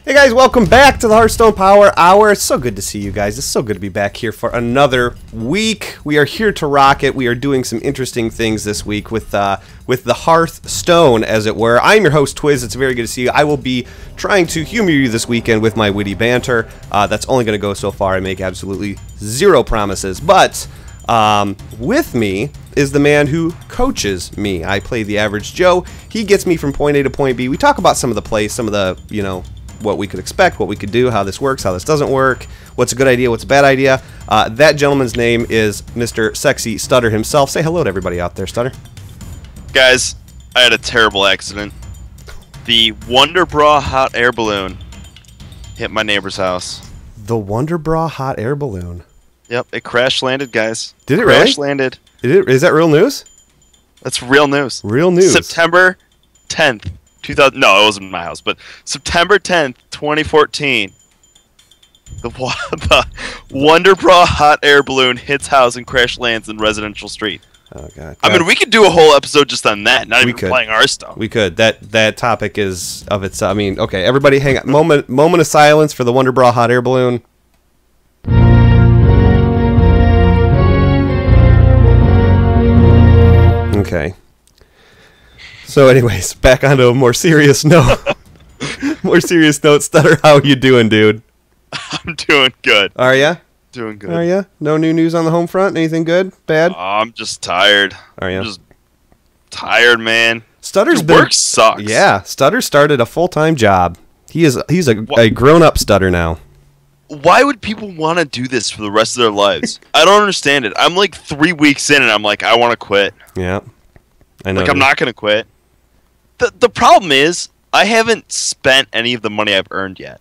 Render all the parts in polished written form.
Hey guys, welcome back to the Hearthstone Power Hour. It's so good to see you guys. It's so good to be back here for another week. We are here to rock it. We are doing some interesting things this week with the Hearthstone, as it were. I'm your host, Twiz. It's very good to see you. I will be trying to humor you this weekend with my witty banter. That's only going to go so far. I make absolutely zero promises. But with me is the man who coaches me. I play the average Joe. He gets me from point A to point B. We talk about some of the plays, some of the, what we could expect, what we could do, how this works, how this doesn't work, what's a good idea, what's a bad idea. That gentleman's name is Mr. Sexy Stutter himself. Say hello to everybody out there, Stutter. Guys, I had a terrible accident. The Wonder Bra hot air balloon hit my neighbor's house. The Wonder Bra hot air balloon. Yep, it crash landed, guys. Did it really? Crash landed. Is that real news? That's real news. Real news. September 10th, 2000. No, it wasn't my house, but September 10th, 2014. The Wonder Bra hot air balloon hits house and crash lands in residential street. Oh god. I mean, we could do a whole episode just on that. Not even playing our stuff. We could. That topic is of its. I mean, okay, everybody, hang on. Moment of silence for the Wonder Bra hot air balloon. Okay. So, anyways, back onto a more serious note. Stutter, how you doing, dude? I'm doing good. Are ya? Doing good. Are ya? No new news on the home front? Anything good? Bad? I'm just tired. Are ya? I'm just tired, man. Work sucks. Yeah, Stutter started a full-time job. He's a grown-up Stutter now. Why would people want to do this for the rest of their lives? I don't understand it. I'm like 3 weeks in and I'm like, I want to quit. Yeah. I know. Like, I'm not going to quit. The problem is, I haven't spent any of the money I've earned yet.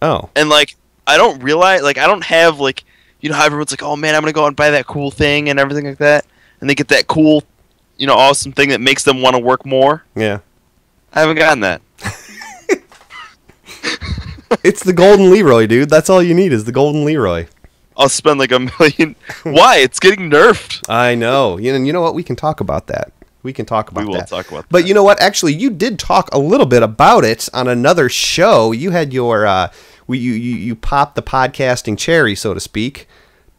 Oh. And, like, I don't realize, like, I don't have, like, how everyone's like, oh, man, I'm going to go out and buy that cool thing and everything like that. And they get that cool, awesome thing that makes them want to work more. Yeah. I haven't gotten that. It's the Golden Leroy, dude. That's all you need is the Golden Leroy. I'll spend like $1 million. Why? It's getting nerfed. I know. You know what? We can talk about that. We will talk about that. But you know what? Actually, you did talk a little bit about it on another show. You had your you popped the podcasting cherry, so to speak.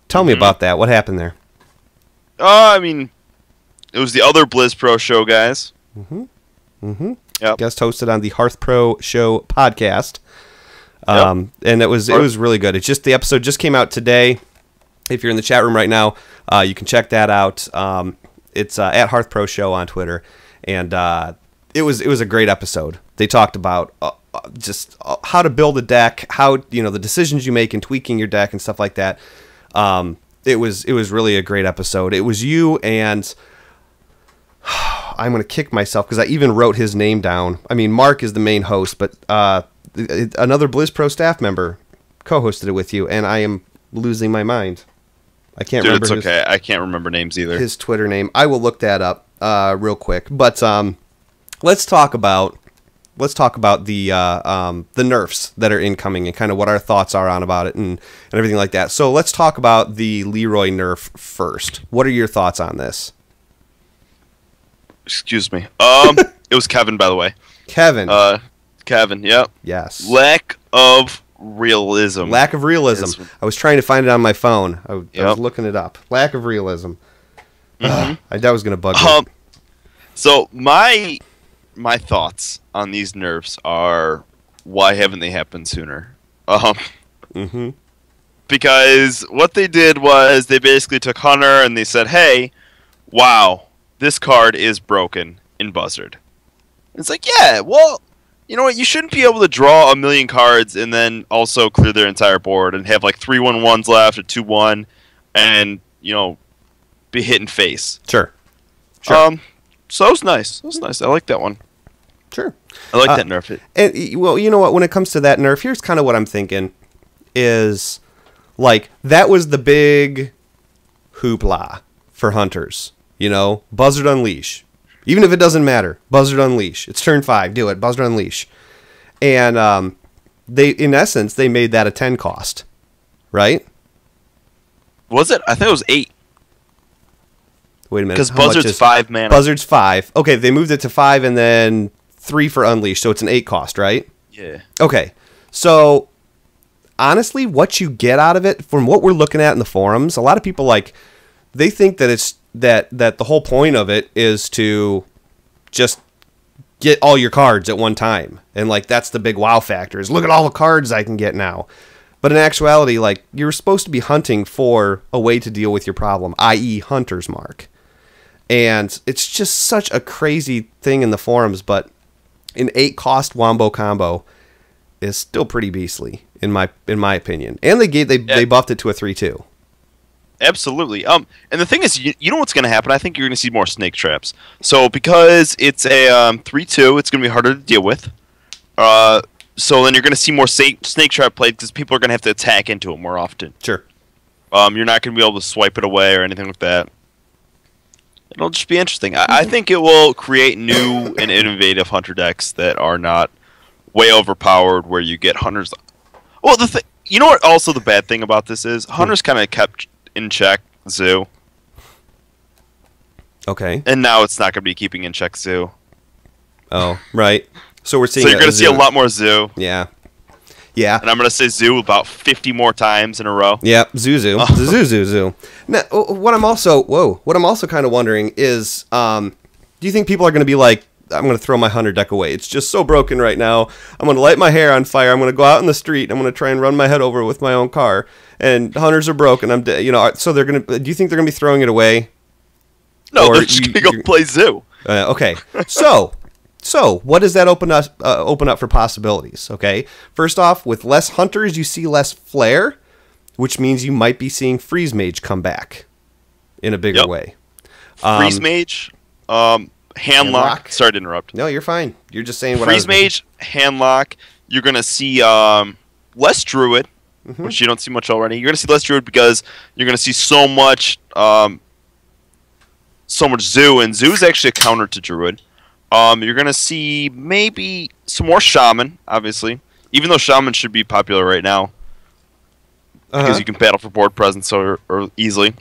Tell me about that. What happened there? I mean, it was the other Blizz Pro show, guys. Yep. Guest hosted on the Hearth Pro show podcast. And it was really good. It's just the episode just came out today. If you're in the chat room right now, you can check that out. It's at Hearth Pro Show on Twitter, and it was a great episode. They talked about just how to build a deck, how the decisions you make in tweaking your deck and stuff like that. It was really a great episode. It was you and I'm gonna kick myself because I even wrote his name down. I mean, Mark is the main host, but another Blizz Pro staff member co-hosted it with you, and I am losing my mind. I can't remember. It's okay. I can't remember names either. His Twitter name. I will look that up real quick. But let's talk about the nerfs that are incoming and kind of what our thoughts are on about it and everything like that. So let's talk about the Leroy nerf first. What are your thoughts on this? Excuse me. It was Kevin, by the way. Kevin. Kevin. Yep. Yes. Lack of realism. Lack of realism. I was trying to find it on my phone. I was looking it up. Lack of realism. That was going to bug me. So my thoughts on these nerfs are, why haven't they happened sooner? Because what they did was they basically took Hunter and they said, hey, wow, this card is broken in Buzzard. It's like, yeah, well, you know what? You shouldn't be able to draw 1,000,000 cards and then also clear their entire board and have like 3 1/1s left or 2/1 and, be hit in face. Sure. So it was nice. It was nice. I like that one. Sure. I like that nerf. And, well, you know what? When it comes to that nerf, here's kind of what I'm thinking is, like, that was the big hoopla for hunters. Buzzard Unleash. Even if it doesn't matter, Buzzard Unleash. It's turn 5. Do it. Buzzard Unleash. And in essence, they made that a 10 cost, right? Was it? I think it was 8. Wait a minute. Because Buzzard's 5 mana. Buzzard's 5. Okay, they moved it to 5 and then 3 for Unleash, so it's an 8 cost, right? Yeah. Okay. So honestly, what you get out of it, from what we're looking at in the forums, a lot of people they think that it's that the whole point of it is to just get all your cards at one time, and that's the big wow factor, is look at all the cards I can get now. But in actuality, you're supposed to be hunting for a way to deal with your problem, i.e. Hunter's Mark. And it's just such a crazy thing in the forums, but an 8-cost Wombo combo is still pretty beastly in my opinion. And they buffed it to a 3/2. Absolutely. And the thing is, you know what's going to happen? I think you're going to see more snake traps. So because it's a 3/2, it's going to be harder to deal with. So then you're going to see more snake trap played because people are going to have to attack into it more often. Sure. You're not going to be able to swipe it away or anything like that. It'll just be interesting. I think it will create new and innovative hunter decks that are not way overpowered, where you get hunters. Well, you know what? Also, the bad thing about this is hunters kind of kept in check Zoo. Okay. And now it's not going to be keeping in check Zoo. Oh, right. So we're seeing. So you're going to see a lot more Zoo. Yeah. Yeah. And I'm going to say Zoo about 50 more times in a row. Yeah, Zoo. Zoo. Now, what I'm also kind of wondering is, do you think people are going to be like, I'm going to throw my hunter deck away. It's just so broken right now. I'm going to light my hair on fire. I'm going to go out in the street. I'm going to try and run my head over with my own car. And hunters are broken. So they're going to. Do you think they're going to be throwing it away? No, they're just going to go play Zoo. Okay. So what does that open up for possibilities? Okay. First off, with less hunters, you see less flare, which means you might be seeing Freeze Mage come back in a bigger way. Freeze Mage, Handlock. Sorry to interrupt. No, you're fine. You're just saying what Freeze Mage, Handlock. You're going to see less Druid, which you don't see much already. You're going to see less Druid because you're going to see so much Zoo, and Zoo is actually a counter to Druid. You're going to see maybe some more Shaman, obviously, even though Shaman should be popular right now because you can battle for board presence or easily.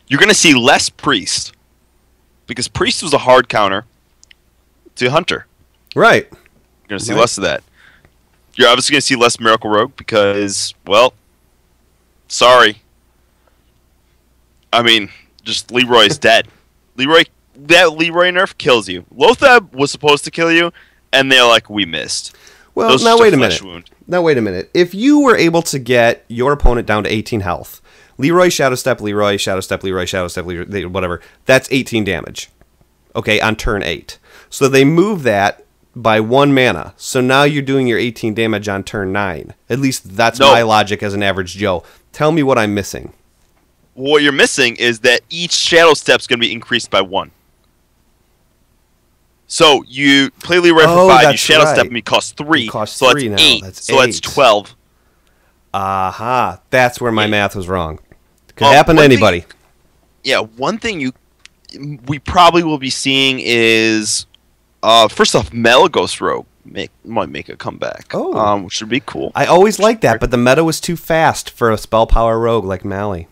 You're going to see less Priest because Priest was a hard counter to Hunter. Right. You're going to see less of that. You're obviously going to see less Miracle Rogue because, well, sorry. I mean, just Leroy's dead. That Leroy nerf kills you. Lothab was supposed to kill you, and they're like, we missed. Well, now wait a minute. If you were able to get your opponent down to 18 health, Leroy, Shadow Step, Leroy, Shadow Step, Leroy, Shadow Step, Leroy, whatever, that's 18 damage. Okay, on turn 8. So they move that by 1 mana. So now you're doing your 18 damage on turn 9. At least that's my logic as an average Joe. Tell me what I'm missing. What you're missing is that each Shadow Step's going to be increased by 1. So you play Leroy for 5, you Shadow Step, and he costs 3. So that's 8. So that's 12. Aha. That's where my math was wrong. Could happen to anybody. One thing we probably will be seeing is, first off, Malagos Rogue might make a comeback. Which would be cool. I always liked that, but the meta was too fast for a spell power rogue like Mally.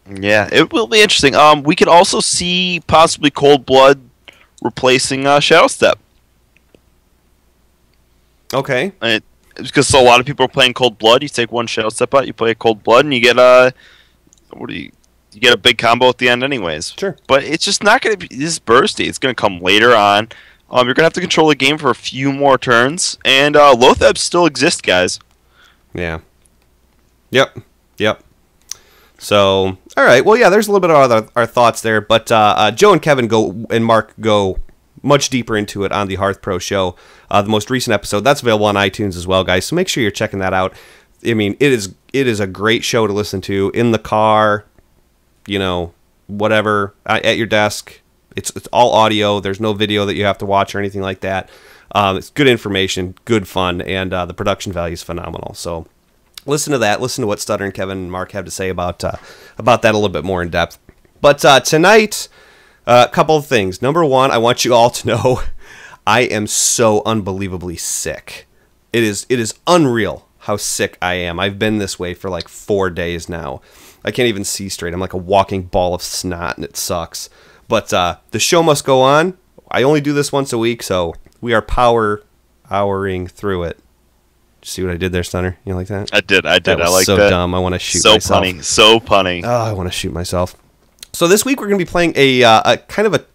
Yeah, it will be interesting. We could also see possibly Cold Blood replacing Shadow Step. Okay. Because a lot of people are playing Cold Blood. You take 1 Shadow Step out, you play a Cold Blood, and you get you get a big combo at the end anyways. Sure. But it's just not going to be this bursty. It's going to come later on. You're going to have to control the game for a few more turns. And Lothab still exists, guys. Yeah. Yep. So, all right. Well, yeah, there's a little bit of our thoughts there. But Joe and Kevin and Mark go much deeper into it on the Hearth Pro show. The most recent episode, that's available on iTunes as well, guys. So make sure you're checking that out. I mean, it is a great show to listen to in the car, whatever, at your desk. It's all audio. There's no video that you have to watch or anything like that. It's good information, good fun, and the production value is phenomenal. So listen to that. Listen to what Stutter and Kevin and Mark have to say about that a little bit more in depth. But tonight, a couple of things. Number one, I want you all to know I am so unbelievably sick. It is unreal how sick I am. I've been this way for like 4 days now. I can't even see straight. I'm like a walking ball of snot, and it sucks. But the show must go on. I only do this once a week, so we are powering through it. See what I did there, Stunner? You like that? I did. That was I like so that. dumb. I want to shoot So myself. punny. So punny. Oh, I want to shoot myself. So this week we're going to be playing a kind of a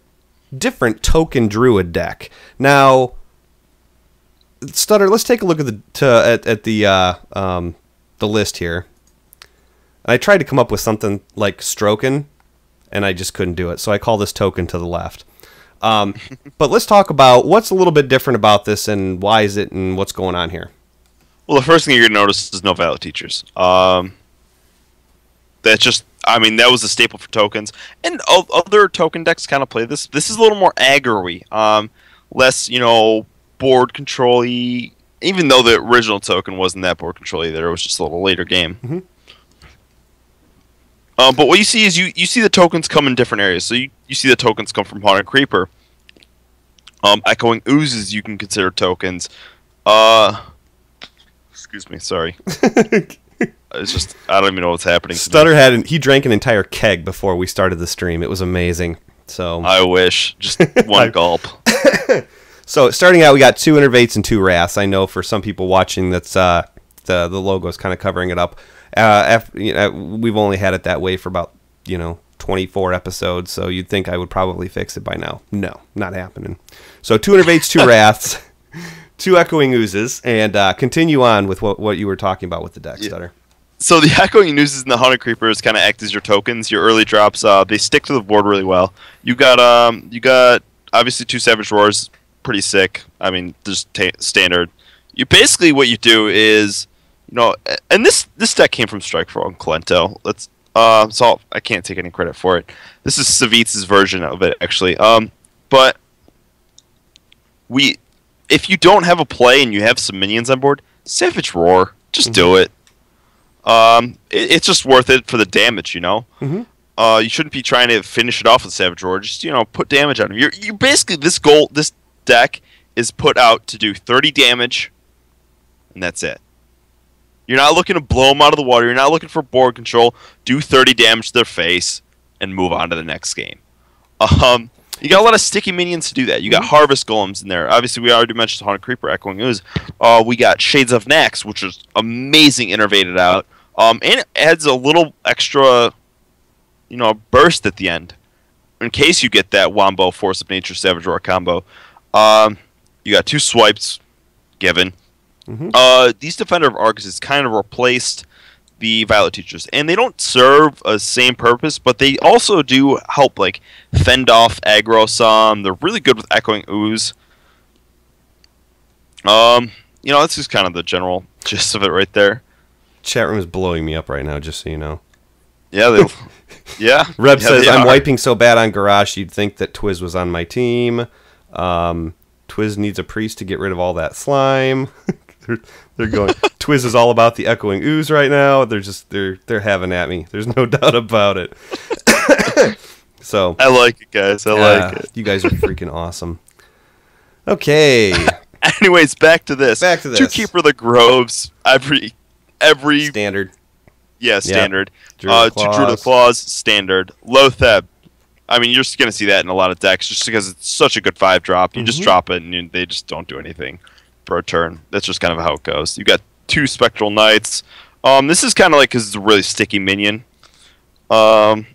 different Token Druid deck. Now, Stutter, let's take a look at the list here. I tried to come up with something like Stroken, and I just couldn't do it. So I call this Token to the left. But let's talk about what's a little bit different about this and why is it and what's going on here. Well, the first thing you're going to notice is no valid teachers. That's just, I mean, that was a staple for tokens. And other token decks kind of play this. This is a little more aggro-y. Less, board control-y. Even though the original token wasn't that board control either. It was just a little later game. Mm-hmm. But what you see is you see the tokens come in different areas. So you see the tokens come from Haunted Creeper. Echoing Oozes you can consider tokens. Excuse me, sorry. It's just, I don't even know what's happening. Stutter he drank an entire keg before we started the stream. It was amazing. So I wish. Just one gulp. So starting out, we got 2 Innervates and 2 Wraths. I know for some people watching, that's the logo is kind of covering it up. We've only had it that way for about 24 episodes, so you'd think I would probably fix it by now. No, not happening. So 2 Innervates, 2 Wraths, 2 Echoing Oozes, and continue on with what you were talking about with the deck, Stutter. So the Echoing Oozes and the Haunted Creepers kind of act as your tokens, your early drops. They stick to the board really well. You got obviously 2 Savage Roars, pretty sick. I mean, just standard. You basically, what you do is, and this deck came from Strikeforce and Kalento. So I can't take any credit for it. This is Savits's version of it, actually. But if you don't have a play and you have some minions on board, Savage Roar, just do it. It's just worth it for the damage, Mm-hmm. You shouldn't be trying to finish it off with Savage Roar. Just put damage on him. You basically this deck is put out to do 30 damage, and that's it. You're not looking to blow them out of the water. You're not looking for board control. Do 30 damage to their face and move on to the next game. You got a lot of sticky minions to do that. You got Harvest Golems in there. Obviously, we already mentioned Haunted Creeper, Echoing Ooze. We got Shades of Nax, which is amazing innervated out. And it adds a little extra, burst at the end. In case you get that Wombo Force of Nature Savage Roar combo. You got 2 Swipes given. Mm-hmm. These Defender of Argus kind of replaced the Violet Teachers, and they don't serve a same purpose, but they also do help fend off aggro some. They're really good with Echoing Ooze. That's just kind of the general gist of it right there. Chat room is blowing me up right now, just so you know. Yeah, yeah. Reb says, I'm wiping so bad on Garrosh, you'd think that Twiz was on my team. Twiz needs a priest to get rid of all that slime. They're going, Twiz is all about the Echoing Ooze right now. They're having at me. There's no doubt about it. So I like it, guys. I like it. You guys are freaking awesome. Okay. Anyways, back to this. 2 Keeper of the Groves. Every standard. Yeah, standard. Yep. 2 Druid of the Claws, standard. Lotheb. I mean, you're just going to see that in a lot of decks just because it's such a good 5-drop. You just drop it and they just don't do anything for a turn. That's just kind of how it goes. You got 2 Spectral Knights. This is kind of because it's a really sticky minion. And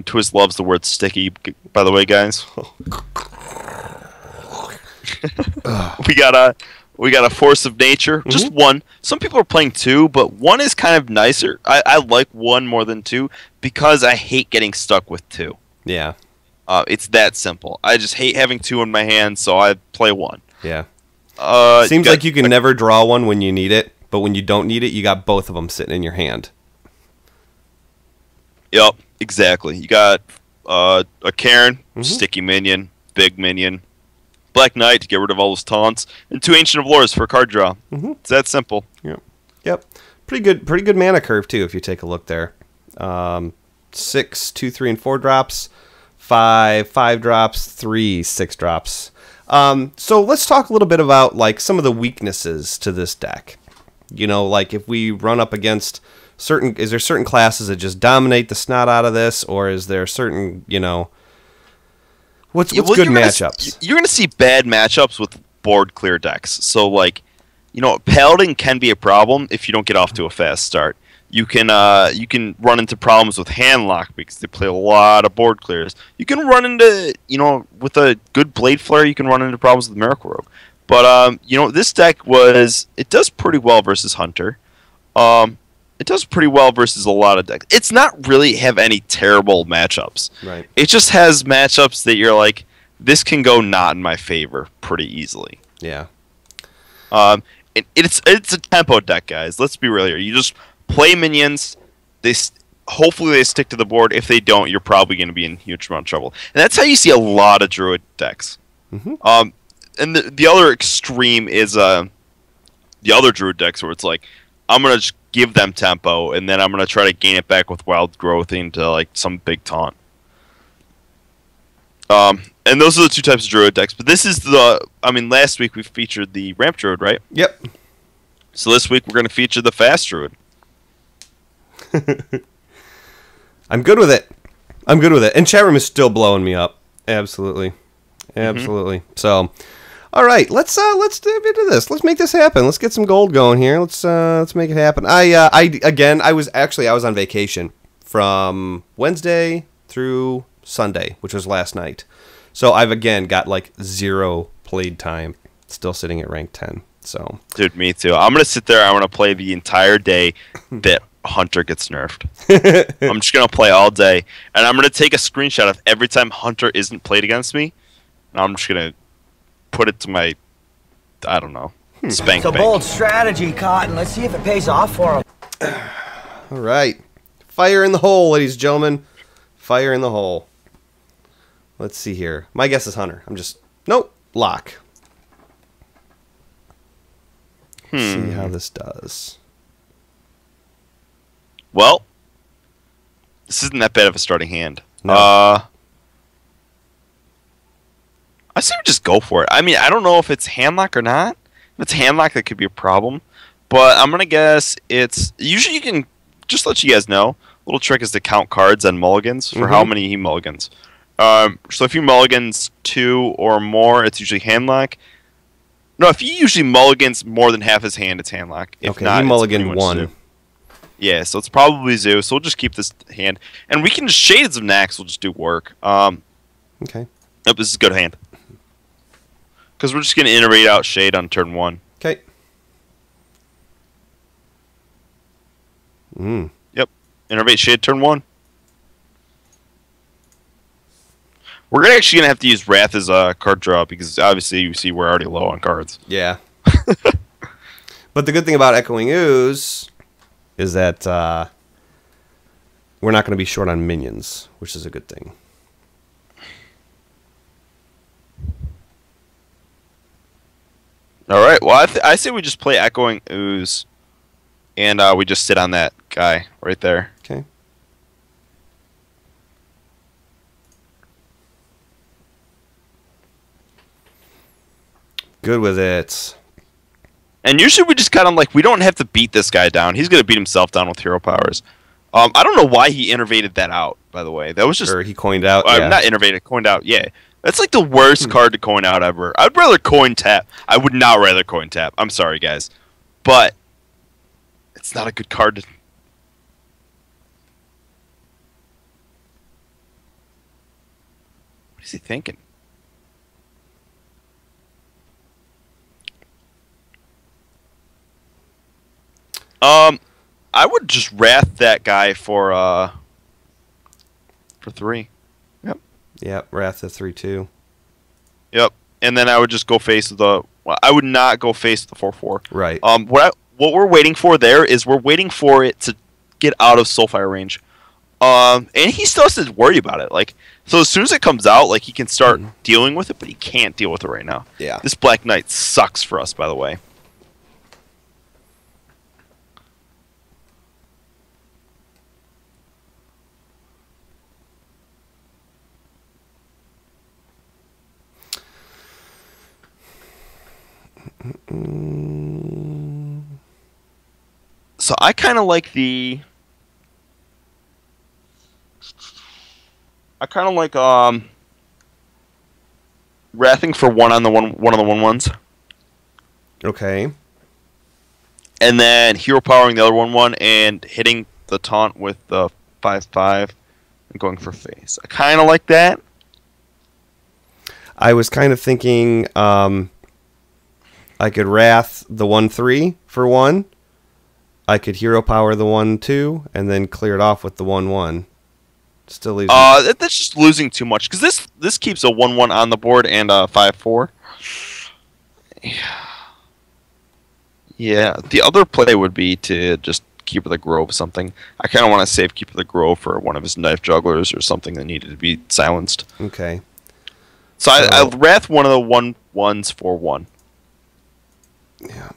Twiz loves the word sticky, by the way, guys. We got a Force of Nature, just 1. Some people are playing 2, but 1 is kind of nicer. I like 1 more than 2 because I hate getting stuck with 2. Yeah. It's that simple. I just hate having 2 in my hand, so I play 1. Yeah. Seems like you can never draw one when you need it, but when you don't need it, you got both of them sitting in your hand. Yep, exactly. You got a Karen, sticky minion, big minion, Black Knight to get rid of all those taunts, and 2 Ancient of Lores for a card draw. It's that simple. Yep. Pretty good mana curve too if you take a look there. 6, 2, 3, and 4 drops, 5 drops, 3 6 drops. So let's talk a little bit about some of the weaknesses to this deck. If we run up against is there certain classes that just dominate the snot out of this, or is there certain what's good matchups? You're gonna see bad matchups with board clear decks. So Paladin can be a problem if you don't get off to a fast start. You can run into problems with handlock because they play a lot of board clears. You can run into, with a good Blade Flare, you can run into problems with Miracle Rogue. But this deck it does pretty well versus Hunter. It does pretty well versus a lot of decks. It's not really have any terrible matchups. Right. It just has matchups that you're like, this can go not in my favor pretty easily. Yeah. It's a tempo deck, guys. Let's be real here. You just play minions. Hopefully they stick to the board. If they don't, you're probably going to be in huge amount of trouble. And that's how you see a lot of Druid decks. Mm-hmm. And the other extreme is the other Druid decks where it's like, I'm going to just give them tempo, and then I'm going to try to gain it back with Wild Growth into like some big taunt. And those are the two types of Druid decks. But this is last week we featured the Ramp Druid, right? Yep. So this week we're going to feature the Fast Druid. I'm good with it. And chat room is still blowing me up. Absolutely. So, all right, let's dive into this. Let's make this happen. Let's get some gold going here. Let's make it happen. I was on vacation from Wednesday through Sunday, which was last night. So I've again got like 0 played time. Still sitting at rank 10. So, dude, me too. I'm gonna sit there. I want to play the entire day that Hunter gets nerfed. I'm just gonna play all day, and I'm gonna take a screenshot of every time Hunter isn't played against me, and I'm just gonna put it to my, I don't know, spank. It's a bold strategy, Cotton. Let's see if it pays off for him. All right, fire in the hole, ladies and gentlemen. Fire in the hole. Let's see here. My guess is Hunter. Nope, lock. See how this does. Well, this isn't that bad of a starting hand. No. I say we just go for it. I mean, I don't know if it's handlock or not. If it's handlock, that could be a problem. But I'm going to guess it's... Usually you can... Just let you guys know. Little trick is to count cards on mulligans for how many he mulligans. So if you mulligans 2 or more, it's usually handlock. No, if he usually mulligans more than half his hand, it's handlock. If not, he mulliganed 1. Zoo. Yeah, so it's probably Zoo. So we'll just keep this hand. And we can just Shades of Nax will just do work. Okay. Nope, this is a good hand. Because we're just going to iterate out Shade on turn 1. Okay. Yep. Innervate Shade turn 1. We're actually going to have to use Wrath as a card draw because obviously you see we're already low on cards. Yeah. But the good thing about Echoing Ooze is that we're not going to be short on minions, which is a good thing. All right. Well, I say we just play Echoing Ooze, and we just sit on that guy right there. Okay. Good with it. And usually we just kind of like, we don't have to beat this guy down. He's going to beat himself down with hero powers. I don't know why he innervated that out, by the way. That was just... Or he coined out, yeah. Not innervated, coined out, yeah. That's like the worst card to coin out ever. I'd rather coin tap. I would not rather coin tap. I'm sorry, guys. But it's not a good card to... What is he thinking? I would just Wrath that guy for 3. Yep. Yep, Wrath of 3/2. Yep. And then I would just go face the... Well, I would not go face the 4/4. Right. What we're waiting for there is we're waiting for it to get out of Soulfire range. And he still has to worry about it. Like, so as soon as it comes out, like, he can start dealing with it, but he can't deal with it right now. Yeah. This Black Knight sucks for us, by the way. So I kind of like the... I kind of like Wrathing for one on the 1/1s. Okay. And then hero powering the other 1/1 and hitting the taunt with the 5/5 and going for face. I kind of like that. I was kind of thinking I could Wrath the 1/3 for 1. I could hero power the 1/2 and then clear it off with the 1/1. Still leaves. That's just losing too much because this keeps a 1/1 on the board and a 5/4. Yeah, the other play would be to just Keeper of the Grove something. I kind of want to save Keeper of the Grove for one of his knife jugglers or something that needed to be silenced. Okay. So I Wrath one of the 1/1s for 1. Yeah.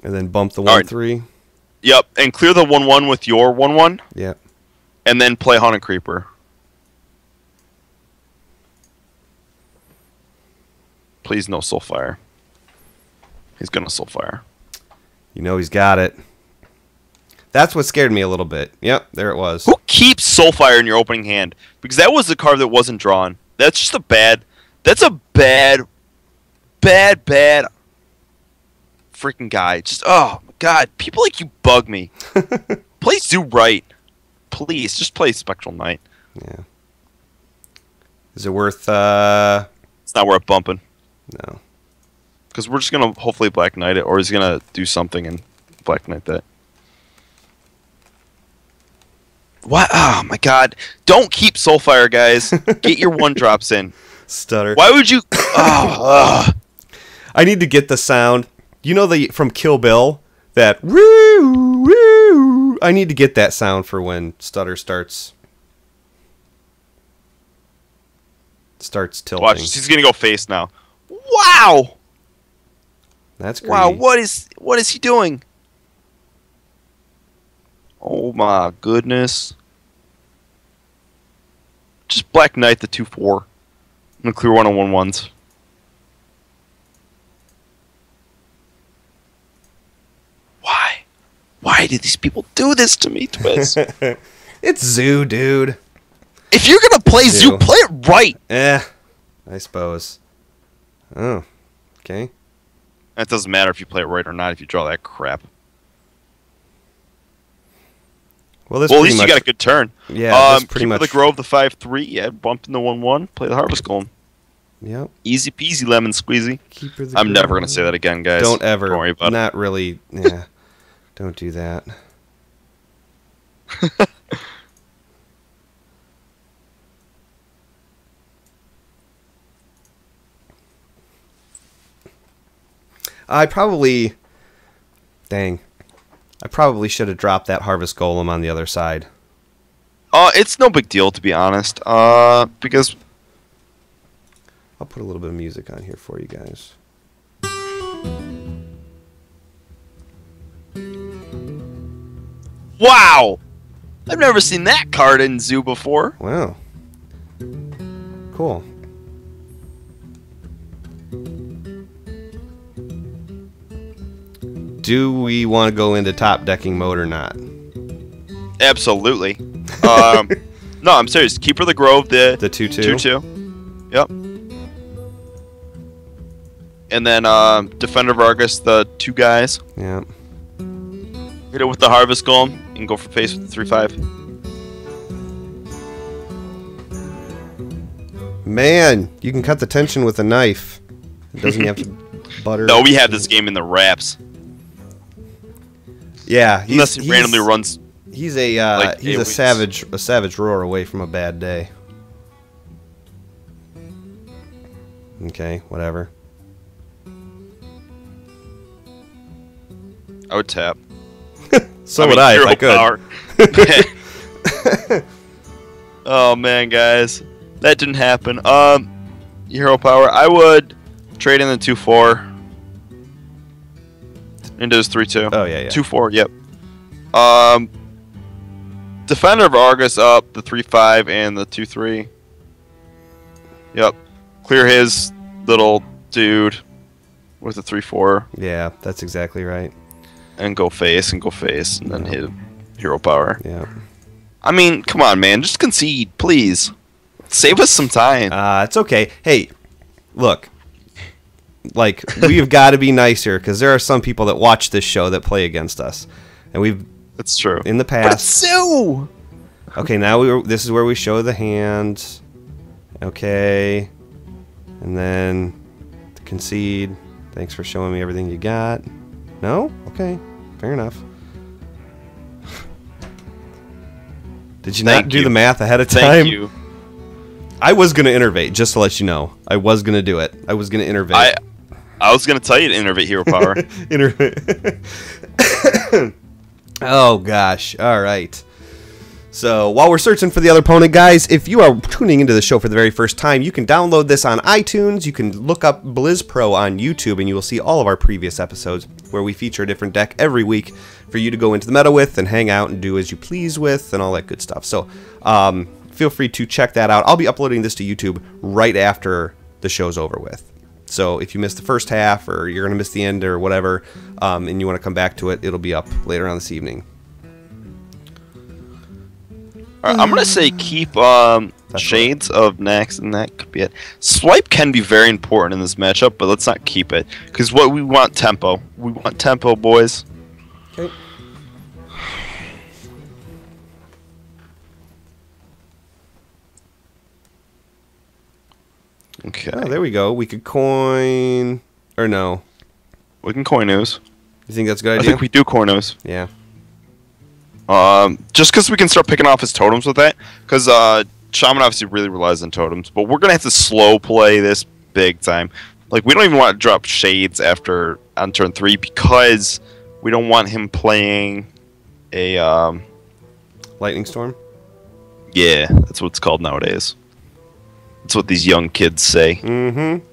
And then bump the 1/3. Yep, and clear the 1/1 with your 1/1. Yep. And then play Haunted Creeper. Please no Soulfire. He's gonna Soulfire. You know he's got it. That's what scared me a little bit. Yep, there it was. Who keeps Soulfire in your opening hand? Because that was the card that wasn't drawn. That's just a bad... That's a bad freaking guy. Just, oh, my God. People like you bug me. Please do right. Please, just play Spectral Knight. Yeah. Is it worth... It's not worth bumping. No. Because we're just going to hopefully Black Knight it, or he's going to do something and Black Knight that. What? Oh, my God. Don't keep Soulfire, guys. Get your 1-drops in. Stutter. Why would you... Oh, I need to get the sound. You know from Kill Bill? That woo, woo. I need to get that sound for when Stutter starts tilting. watch, he's going to go face now. Wow! That's greedy. Wow, what is he doing? Oh my goodness. Just Black Knight the 2/4. I'm gonna clear 1 on 1/1s. Why? Why do these people do this to me, Twiz? It's Zoo, dude. If you're gonna play Zoo, play it right! I suppose. Oh, okay. That doesn't matter if you play it right or not if you draw that crap. Well, at least you got a good turn. Yeah, that's pretty Keeper much. of the Grove, the 5/3. Yeah, bump in the 1/1. Play the Harvest Golem. Yep. Easy peasy, lemon squeezy. Keeper the I'm never Grove. gonna say that again, guys. Don't ever. Don't worry about it. Not really. Yeah. Don't do that. I probably should have dropped that Harvest Golem on the other side. It's no big deal, to be honest. Because... I'll put a little bit of music on here for you guys. Wow! I've never seen that card in Zoo before. Wow. Cool. Do we want to go into top decking mode or not? Absolutely. No, I'm serious. Keeper of the Grove, the 2/2. 2/2. Yep. And then Defender of Argus, the 2 guys. Yeah. Hit it with the Harvest Golem and go for face with the 3/5. Man, you can cut the tension with a knife. It doesn't have to butter. No, we have this game in the wraps. Yeah, Unless he randomly runs. He's a like he's a savage roar away from a bad day. Okay, whatever. I would tap. So would I if I could. Oh man, guys, that didn't happen. Hero power. I would trade in the 2/4 into his 3/2. Oh yeah, yeah. 2/4. Yep. Defender of Argus up the 3/5 and the 2/3. Yep. Clear his little dude with the 3/4. Yeah, that's exactly right. And go face and then hit hero power. Yeah. I mean, come on, man. Just concede, please. Save us some time. It's okay. Hey, look, like, we've got to be nicer because there are some people that watch this show that play against us, and we've. That's true. In the past. But it's Sue! Okay, now this is where we show the hand. Okay, and then concede. Thanks for showing me everything you got. No? Okay, fair enough. Did you not do the math ahead of time? Thank you. I was going to innervate, just to let you know. I was going to do it. I was going to innervate. I was going to tell you to innervate hero power. Oh, gosh. All right. So, while we're searching for the other opponent, guys, if you are tuning into the show for the very first time, you can download this on iTunes. You can look up Blizz Pro on YouTube, and you will see all of our previous episodes where we feature a different deck every week for you to go into the meta with and hang out and do as you please with and all that good stuff. So, feel free to check that out. I'll be uploading this to YouTube right after the show's over with. So, if you missed the first half or you're going to miss the end or whatever, and you want to come back to it, it'll be up later on this evening. Alright, I'm gonna say keep Shades of Nax, and that could be it. Swipe can be very important in this matchup, but let's not keep it. Because what we want tempo. We want tempo, boys. Okay. Okay. Oh, there we go. We could coin... Or no. We can coin news. You think that's a good idea? I think we do coin news. Yeah. Just because we can start picking off his totems with that. Because Shaman obviously really relies on totems. But we're going to have to slow play this big time. Like, we don't even want to drop Shades on turn 3 because we don't want him playing a... Lightning Storm? Yeah, that's what it's called nowadays. That's what these young kids say. Mm-hmm.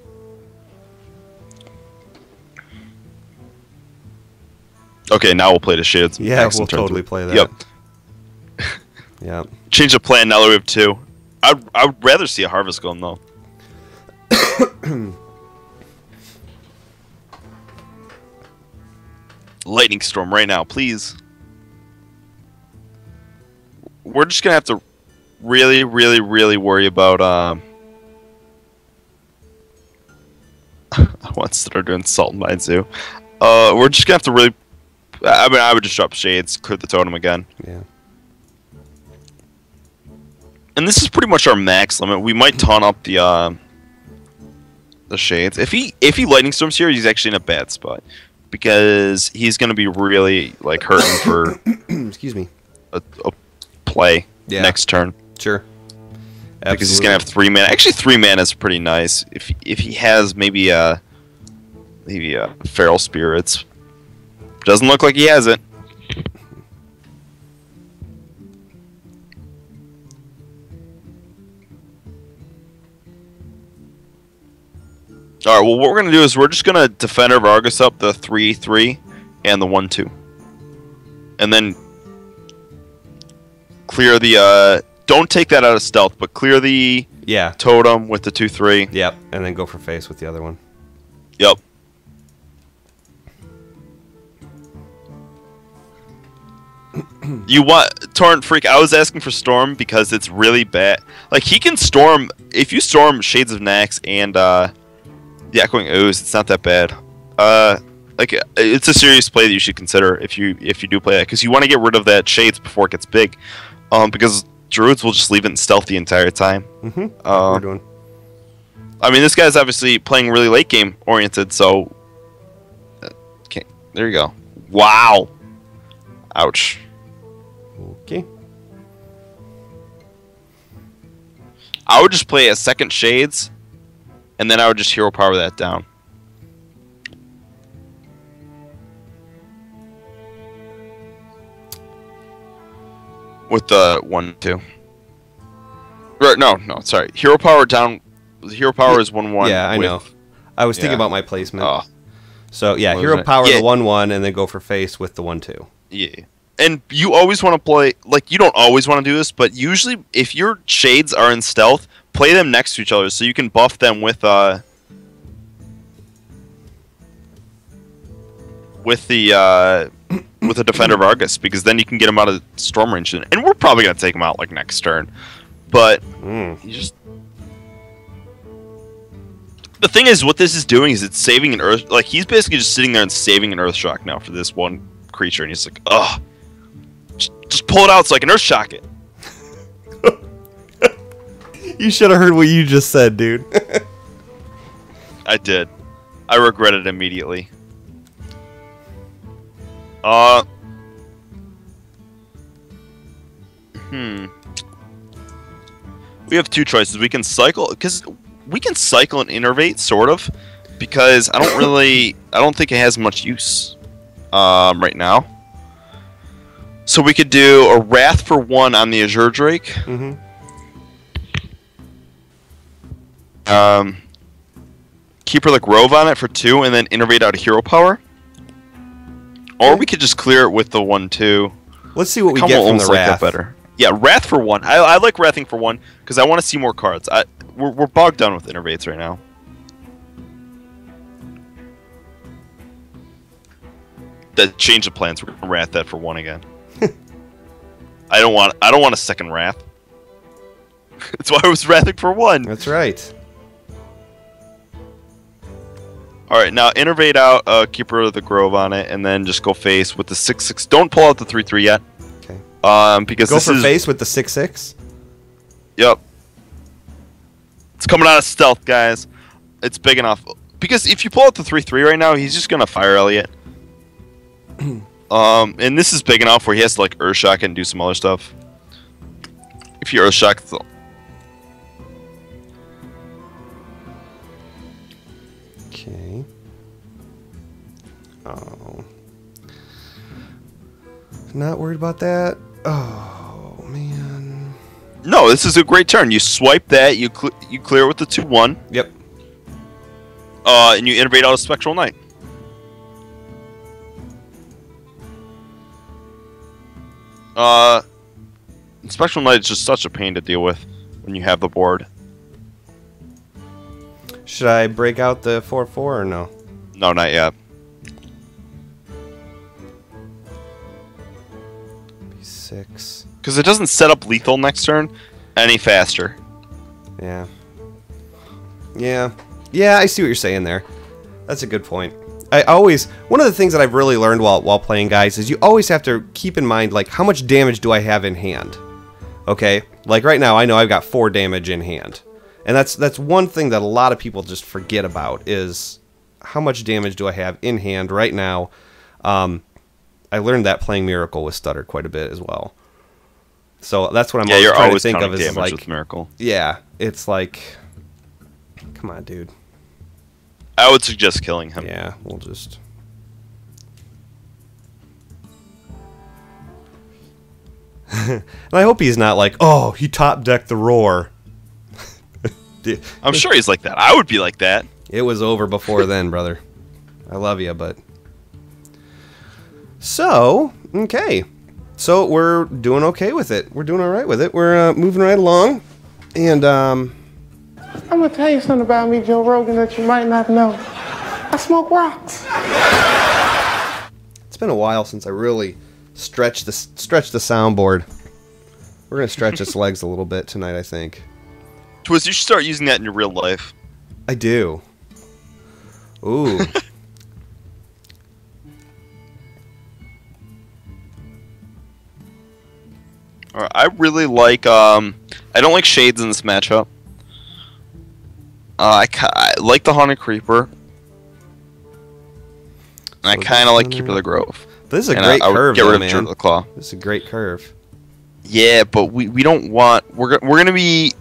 Okay, now we'll play the Shades. Yeah, we'll totally play that. Yep. Yep. Change the plan now that we have 2. I would rather see a Harvest Golem, though. Lightning Storm right now, please. We're just going to have to really, really, really worry about... I want to start doing Salt and Mine Zoo. We're just going to have to really... I mean, I would just drop Shades, clear the totem again. Yeah. And this is pretty much our max limit. We might taunt up the Shades. If he Lightning Storms here, he's actually in a bad spot. Because he's going to be really, like, hurting for... Excuse me. A play next turn. Sure. Absolutely. Because he's going to have 3 mana. Actually, 3 mana is pretty nice. If he has maybe Feral Spirits... Doesn't look like he has it. Alright, well, what we're going to do is we're just going to Defender Vargas up the 3/3 and the 1/2. And then clear the... don't take that out of stealth, but clear the totem with the 2/3. Yep, and then go for face with the other one. Yep. You want Torrent Freak? I was asking for Storm because it's really bad. Like, he can Storm... If you Storm Shades of Nax and the Echoing Ooze, it's not that bad. Like, it's a serious play that you should consider if you do play that. Because you want to get rid of that Shades before it gets big. Because Druids will just leave it in stealth the entire time. Mm-hmm. We're doing. I mean, this guy's obviously playing really late game oriented, so... Okay, there you go. Wow! Ouch. Okay. I would just play a second Shades, and then I would just hero power that down. With the 1/2. Right, no, sorry. Hero power down. Hero power is 1/1. Yeah, I know. I was thinking about my placement. Oh. So yeah, hero power the 1/1, and then go for face with the 1/2. Yeah. And you always want to play, like, you don't always want to do this, but usually if your Shades are in stealth, play them next to each other so you can buff them with the Defender Vargas, because then you can get them out of storm range. And we're probably going to take them out, like, next turn. But you just... The thing is, what this is doing is it's saving an Earth... Like, he's basically just sitting there and saving an Earth Shock now for this one creature. And he's like, ugh. Just pull it out so I can Earth Shock it. You should have heard what you just said, dude. I did. I regret it immediately. We have two choices. We can cycle... Because we can cycle and innervate, sort of. Because I don't think it has much use right now. So we could do a Wrath for 1 on the Azure Drake. Mm-hmm. Keeper the Grove on it for 2, and then innervate out a hero power. Or we could just clear it with the 1/2. Let's see what we get from the Wrath. That better. Yeah, Wrath for 1. I like Wrathing for 1 because I want to see more cards. We're bogged down with innervates right now. That change of plans. We're gonna Wrath that for 1 again. I don't want a second Wrath. That's why I was Wrathing for 1. That's right. Alright, now innervate out Keeper of the Grove on it, and then just go face with the 6/6. Don't pull out the 3/3 yet. Okay. Because go this for is... face with the 6/6? Yep. It's coming out of stealth, guys. It's big enough. Because if you pull out the 3/3 right now, he's just gonna fire Elliot. And this is big enough where he has to like Earthshock and do some other stuff. If you Earthshock, okay. Oh. Not worried about that. Oh man. no, this is a great turn. You swipe that, you clear it with the 2/1. Yep. And you innervate out a Spectral Knight. Spectral Knight is just such a pain to deal with when you have the board. Should I break out the 4/4 or no? No, not yet. B6. Because it doesn't set up lethal next turn any faster. Yeah. Yeah. Yeah, I see what you're saying there. That's a good point. One of the things that I've really learned while playing, guys, is you always have to keep in mind, like, how much damage do I have in hand? Okay? Like, right now, I know I've got 4 damage in hand. And that's one thing that a lot of people just forget about, is how much damage do I have in hand right now. I learned that playing Miracle with Stutter quite a bit as well. So that's what I'm always trying to think of, is like, with Miracle. Yeah, it's like, come on, dude. I would suggest killing him. Yeah, we'll just... And I hope he's not like, oh, he top-decked the Roar. I'm sure he's like that. I would be like that. It was over before then, brother. I love you, but... So, okay. So, we're doing okay with it. We're doing alright with it. We're moving right along. And, I'm gonna tell you something about me, Joe Rogan, that you might not know. I smoke rocks. It's been a while since I really stretched the soundboard. We're gonna stretch its legs a little bit tonight, I think. Twist, you should start using that in your real life. I do. Ooh. Alright, I really like, I don't like Shades in this matchup. I like the Haunted Creeper. And I kind of like Keeper of the Grove. This is a great curve, get rid of man. Druid of the Claw. This is a great curve. Yeah, but we don't want... We're going to be...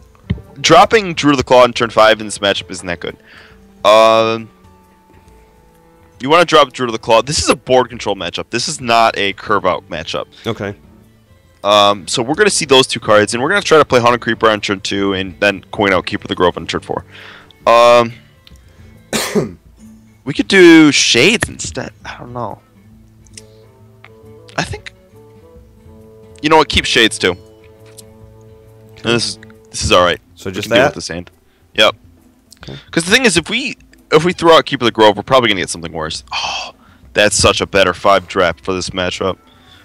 Dropping Druid of the Claw in turn 5 in this matchup isn't that good. You want to drop Druid of the Claw. This is a board control matchup. This is not a curve-out matchup. Okay. So we're going to see those 2 cards, and we're going to try to play Haunted Creeper on turn 2, and then coin out Keeper of the Grove on turn 4. We could do Shades instead. I don't know. I think... You know what? Keep Shades too. And this is alright. So just we can deal that? with this hand. Yep. Because the thing is, if we throw out Keeper of the Grove, we're probably gonna get something worse. Oh, that's such a better 5 draft for this matchup.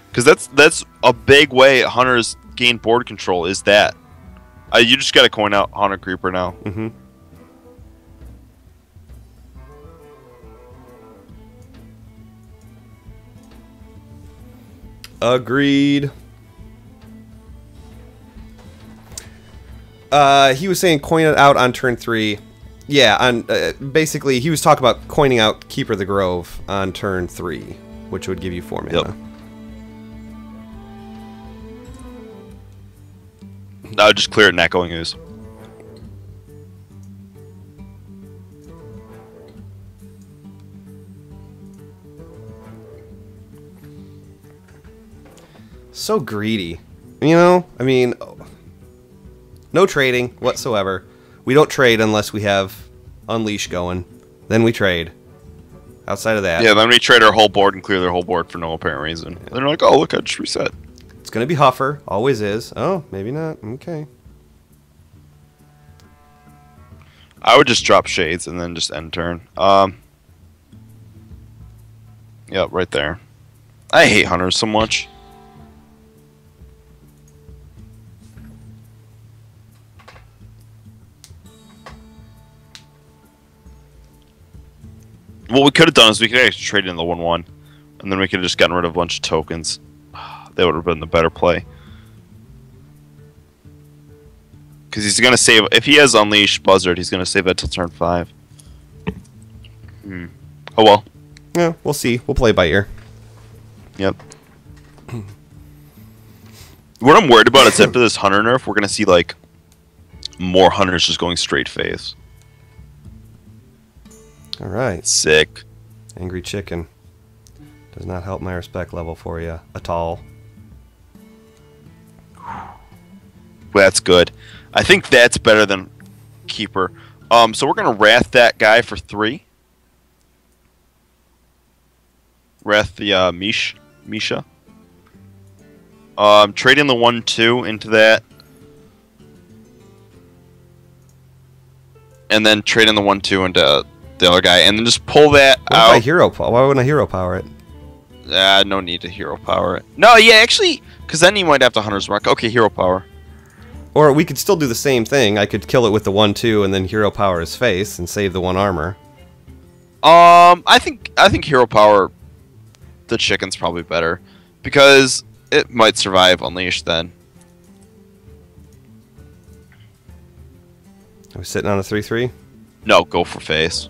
Because that's a big way Hunters gain board control. Is that you just gotta coin out Haunted Creeper now. Mm-hmm. Agreed. He was saying coin it out on turn 3. Yeah, on basically he was talking about coining out Keeper of the Grove on turn 3, which would give you 4 mana. Yep. I would just clear it, not going ooze. So greedy. You know, I mean, no trading whatsoever. We don't trade unless we have Unleash going. Then we trade. Outside of that. Yeah, then we trade our whole board and clear their whole board for no apparent reason. Yeah. They're like, oh, look, I just reset. It's going to be Huffer. Always is. Oh, maybe not. Okay. I would just drop Shades and then just end turn. Yeah, right there. I hate Hunters so much. What we could have done is we could actually trade in the 1/1, and then we could have just gotten rid of a bunch of tokens. That would have been the better play. Because he's going to save... If he has Unleash Buzzard, he's going to save that till turn 5. Oh well. Yeah, we'll see. We'll play by ear. Yep. What I'm worried about is after this Hunter nerf, we're going to see, like, more Hunters just going straight face. Alright. Sick. Angry Chicken. Does not help my respect level for you at all. That's good. I think that's better than Keeper. So we're going to Wrath that guy for 3. Wrath the Misha. Trade in the 1/2 into that. And then trade in the 1/2 into the other guy. And then just pull that out. Why wouldn't I hero power it? No need to hero power it. No, yeah, actually, because then you might have to Hunter's Mark. Okay, hero power. Or we could still do the same thing. I could kill it with the 1/2 and then hero power his face and save the 1 armor. I think hero power the chicken's probably better because it might survive Unleash then. Are we sitting on a 3/3? No, go for face.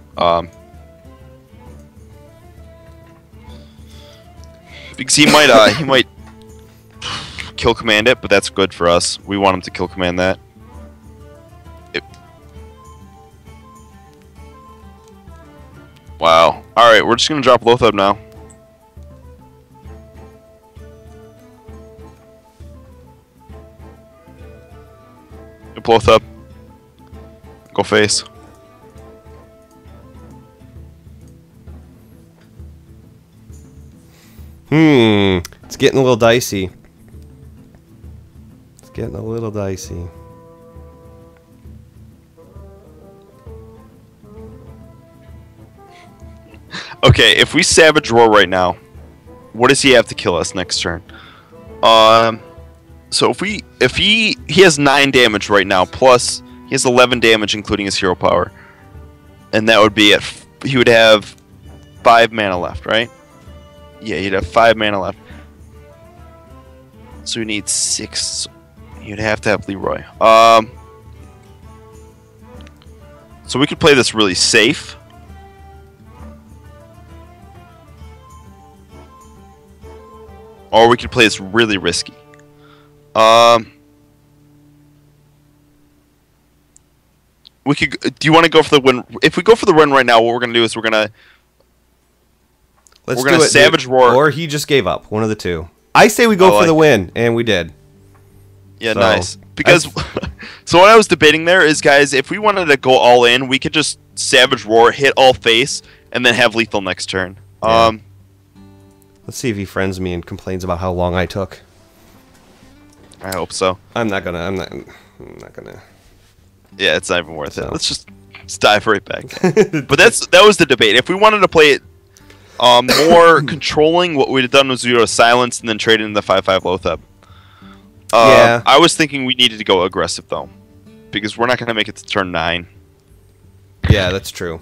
Because he might kill command it, but that's good for us. We want him to kill command that. Wow. Alright, we're just gonna drop Lothab now. Lothab. Go face. It's getting a little dicey. It's getting a little dicey. Okay, if we Savage Roar right now, what does he have to kill us next turn? So if he has 9 damage right now, plus he has 11 damage including his hero power, and that would be he would have 5 mana left, right? Yeah, he'd have 5 mana left. So he needs 6. You'd have to have Leroy. So we could play this really safe. Or we could play this really risky. We could. Do you want to go for the win? If we go for the win right now, what we're gonna do is we're gonna Savage Roar, or he just gave up. One of the two. I say we go for the win, and we did. Yeah, so, nice. Because so what I was debating there is, guys, if we wanted to go all in, we could just Savage Roar, hit all face, and then have lethal next turn. Yeah. Let's see if he friends me and complains about how long I took. I hope so. I'm not gonna. Yeah, it's not even worth it. Let's dive right back. But that was the debate. If we wanted to play it more controlling, what we'd have done was we would have silenced and then traded in the 5/5 Lothab. Yeah. I was thinking we needed to go aggressive though, because we're not going to make it to turn 9. Yeah, that's true.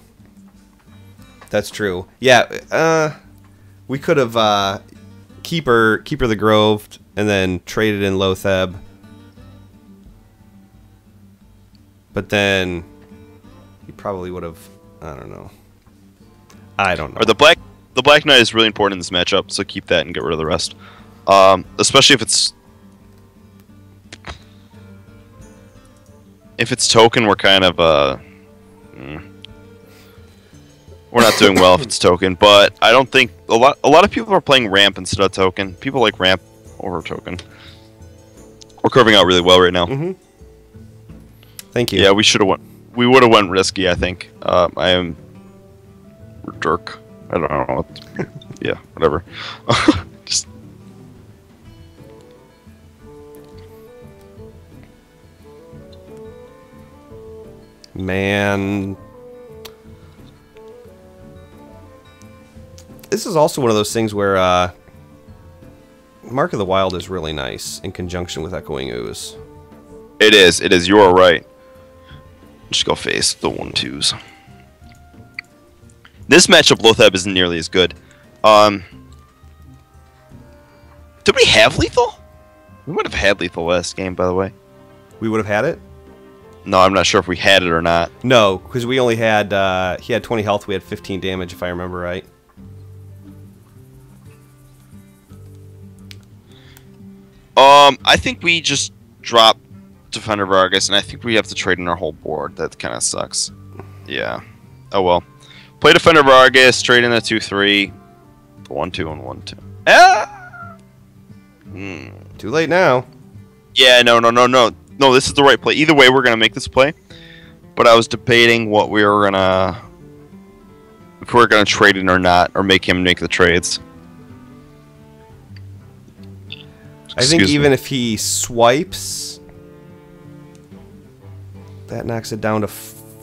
That's true. Yeah, we could have Keeper the Grove, and then traded in Lotheb. But then he probably would have. I don't know. Or the Black Knight is really important in this matchup, so keep that and get rid of the rest. Especially if it's token, we're kind of we're not doing well if it's token. But I don't think a lot of people are playing ramp instead of token. People like ramp over token. We're curving out really well right now. Mm-hmm. Thank you. Yeah, we would have went risky. I think. I am jerk. I don't know. Yeah, whatever. Just. Man. This is also one of those things where Mark of the Wild is really nice in conjunction with Echoing Ooze. It is. You are right. Just go face the 1/2s. This matchup, Lotheb isn't nearly as good. Did we have lethal? We would have had lethal last game, by the way. We would have had it? No, I'm not sure if we had it or not. No, because we only had, he had 20 health, we had 15 damage, if I remember right. I think we just dropped Defender Vargas, and I think we have to trade in our whole board. That kind of sucks. Yeah. Oh well. Play Defender Vargas, trade in a 2/3. 1/2 and 1/2. Ah! Too late now. Yeah, no. No, this is the right play. Either way, we're going to make this play. But I was debating what we were going to... if we were going to trade in or not, or make him make the trades. I think even if he swipes, that knocks it down to...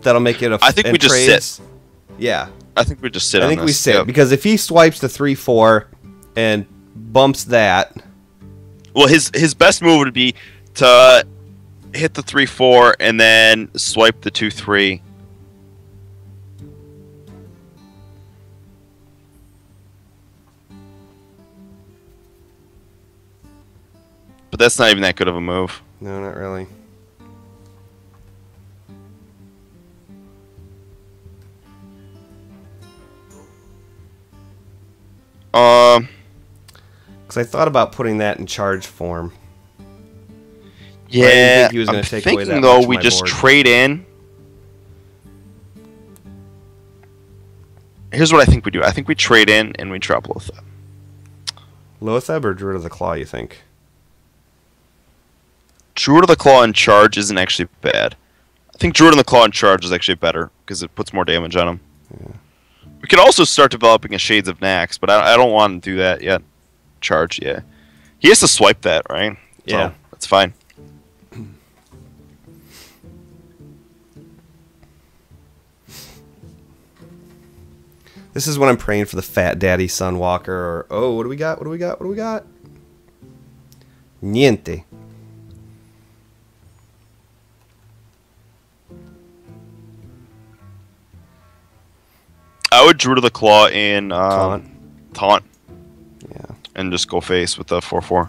that'll make it a... I think we just sit. Yeah. I think we just sit I think we sit, because if he swipes the 3/4 and bumps that... well, his best move would be to hit the 3/4 and then swipe the 2/3. But that's not even that good of a move. No, not really. Because I thought about putting that in charge form. Yeah, I didn't think he was going to take away that thinking though much we of my just board. trade in. Here's what I think we do. I think we trade in and we drop Lotheb. Lotheb or Druid of the Claw, you think? Druid of the Claw in charge isn't actually bad. I think Druid of the Claw in charge is actually better because it puts more damage on him. Yeah. We could also start developing a Shades of Nax, but I don't want to do that yet. Charge, yeah. He has to swipe that, right? Yeah. So, that's fine. This is when I'm praying for the Fat Daddy Sunwalker, or... oh, what do we got? What do we got? What do we got? Niente. I would Druid of the Claw in Taunt. Taunt. Yeah. And just go face with the 4/4.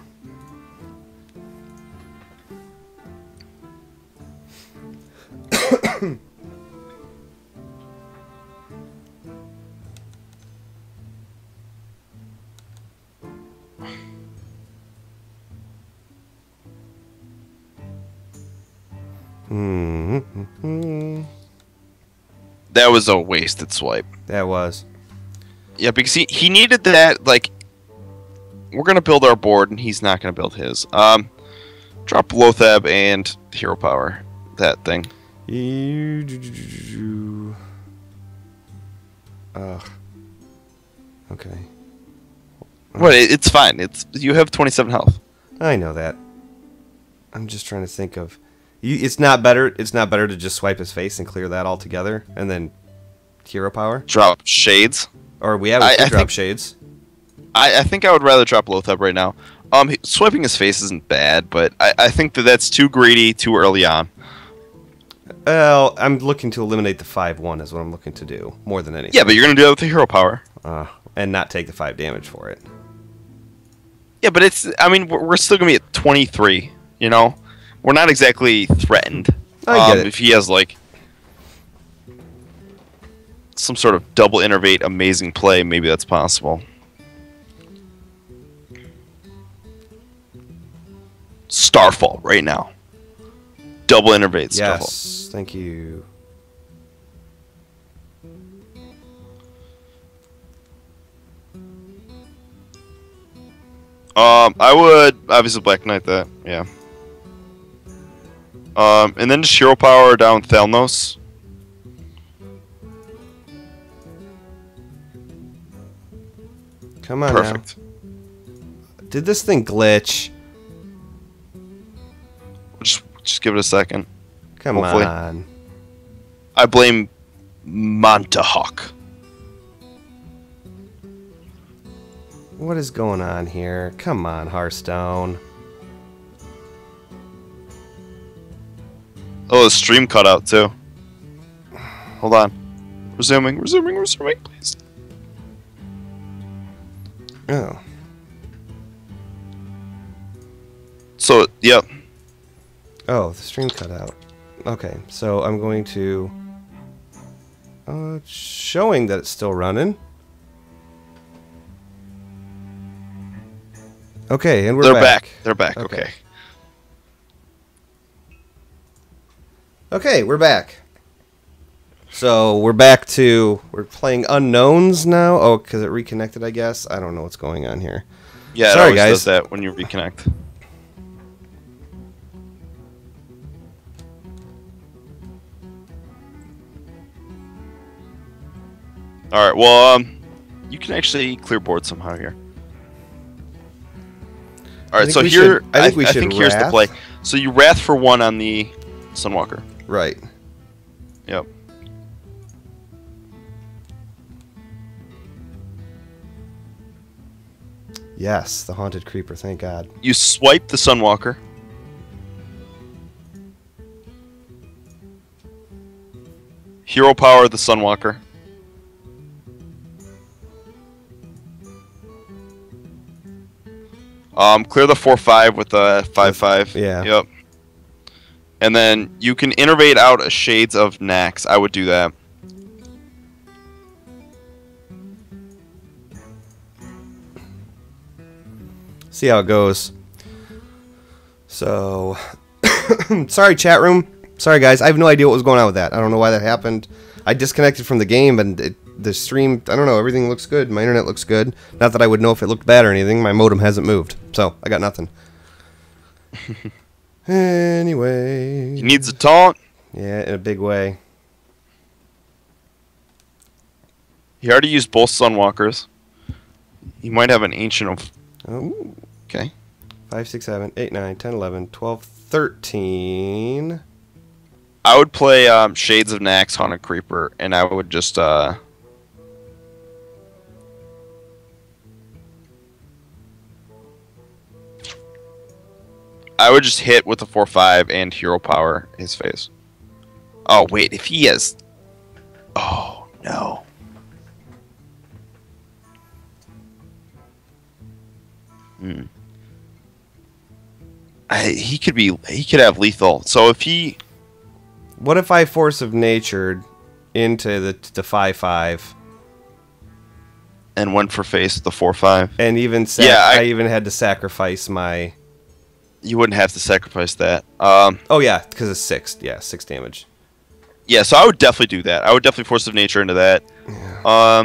That was a wasted swipe. That was. Yeah, because he needed that, like... we're going to build our board, and he's not going to build his. Drop Lotheb and Hero Power. That thing. Ugh. Okay. What? It's fine. You have 27 health. I know that. I'm just trying to think of... it's not better. It's not better to just swipe his face and clear that altogether, and then Hero Power. Drop Shades. Or we could drop Shades. I think I would rather drop Lotheb right now. Swiping his face isn't bad, but I think that's too greedy too early on. Well, I'm looking to eliminate the 5/1 is what I'm looking to do more than anything. Yeah, but you're gonna do that with the Hero Power. And not take the 5 damage for it. Yeah, but it's. I mean, we're still gonna be at 23. You know, we're not exactly threatened. I get it. If he has like some sort of double innervate amazing play, maybe that's possible. Starfall right now. Double innervate. Starfall. Yes, thank you. I would obviously Black Knight that, yeah. And then just hero power down Thalnos. Come on Perfect. now. Did this thing glitch? Just give it a second. Come Hopefully. on. I blame Montahawk. What is going on here? Come on, Hearthstone. Oh, the stream cut out too. Hold on. Resuming, please. Oh. So, yep. Oh, the stream cut out. Okay, so I'm going to... it's showing that it's still running. Okay, and They're back. They're back. Okay. Okay, we're back. So we're back to... We're playing Unknowns now? Oh, because it reconnected, I guess? I don't know what's going on here. Yeah, Sorry, it always guys. does that when you reconnect. Alright, well, you can actually clear board somehow here. Alright, so here, I think here's the play. So you Wrath for 1 on the Sunwalker. Right. Yep. Yes, the Haunted Creeper, thank God. You swipe the Sunwalker. Hero power the Sunwalker. Clear the 4/5 with a 5/5. Yeah. Yep. And then you can innervate out a Shades of Nax. I would do that. See how it goes. So, sorry chat room. Sorry guys, I have no idea what was going on with that. I don't know why that happened. I disconnected from the game and the stream, I don't know, everything looks good. My internet looks good. Not that I would know if it looked bad or anything. My modem hasn't moved. So, I got nothing. Anyway. He needs a taunt. Yeah, in a big way. He already used both Sunwalkers. He might have an Ancient of... Oh. Okay. 5, 6, 7, 8, 9, 10, 11, 12, 13. I would play Shades of Nax, Haunted Creeper, and I would just... I would just hit with the 4/5 and hero power his face. Oh wait, if he has... Oh no. He could have lethal. So if he... What if I Force of Natured into the 5/5? And went for face with the 4/5. And even I even had to sacrifice my... You wouldn't have to sacrifice that. oh yeah, because it's 6. Yeah, 6 damage. Yeah, so I would definitely do that. I would definitely Force of Nature into that. Yeah.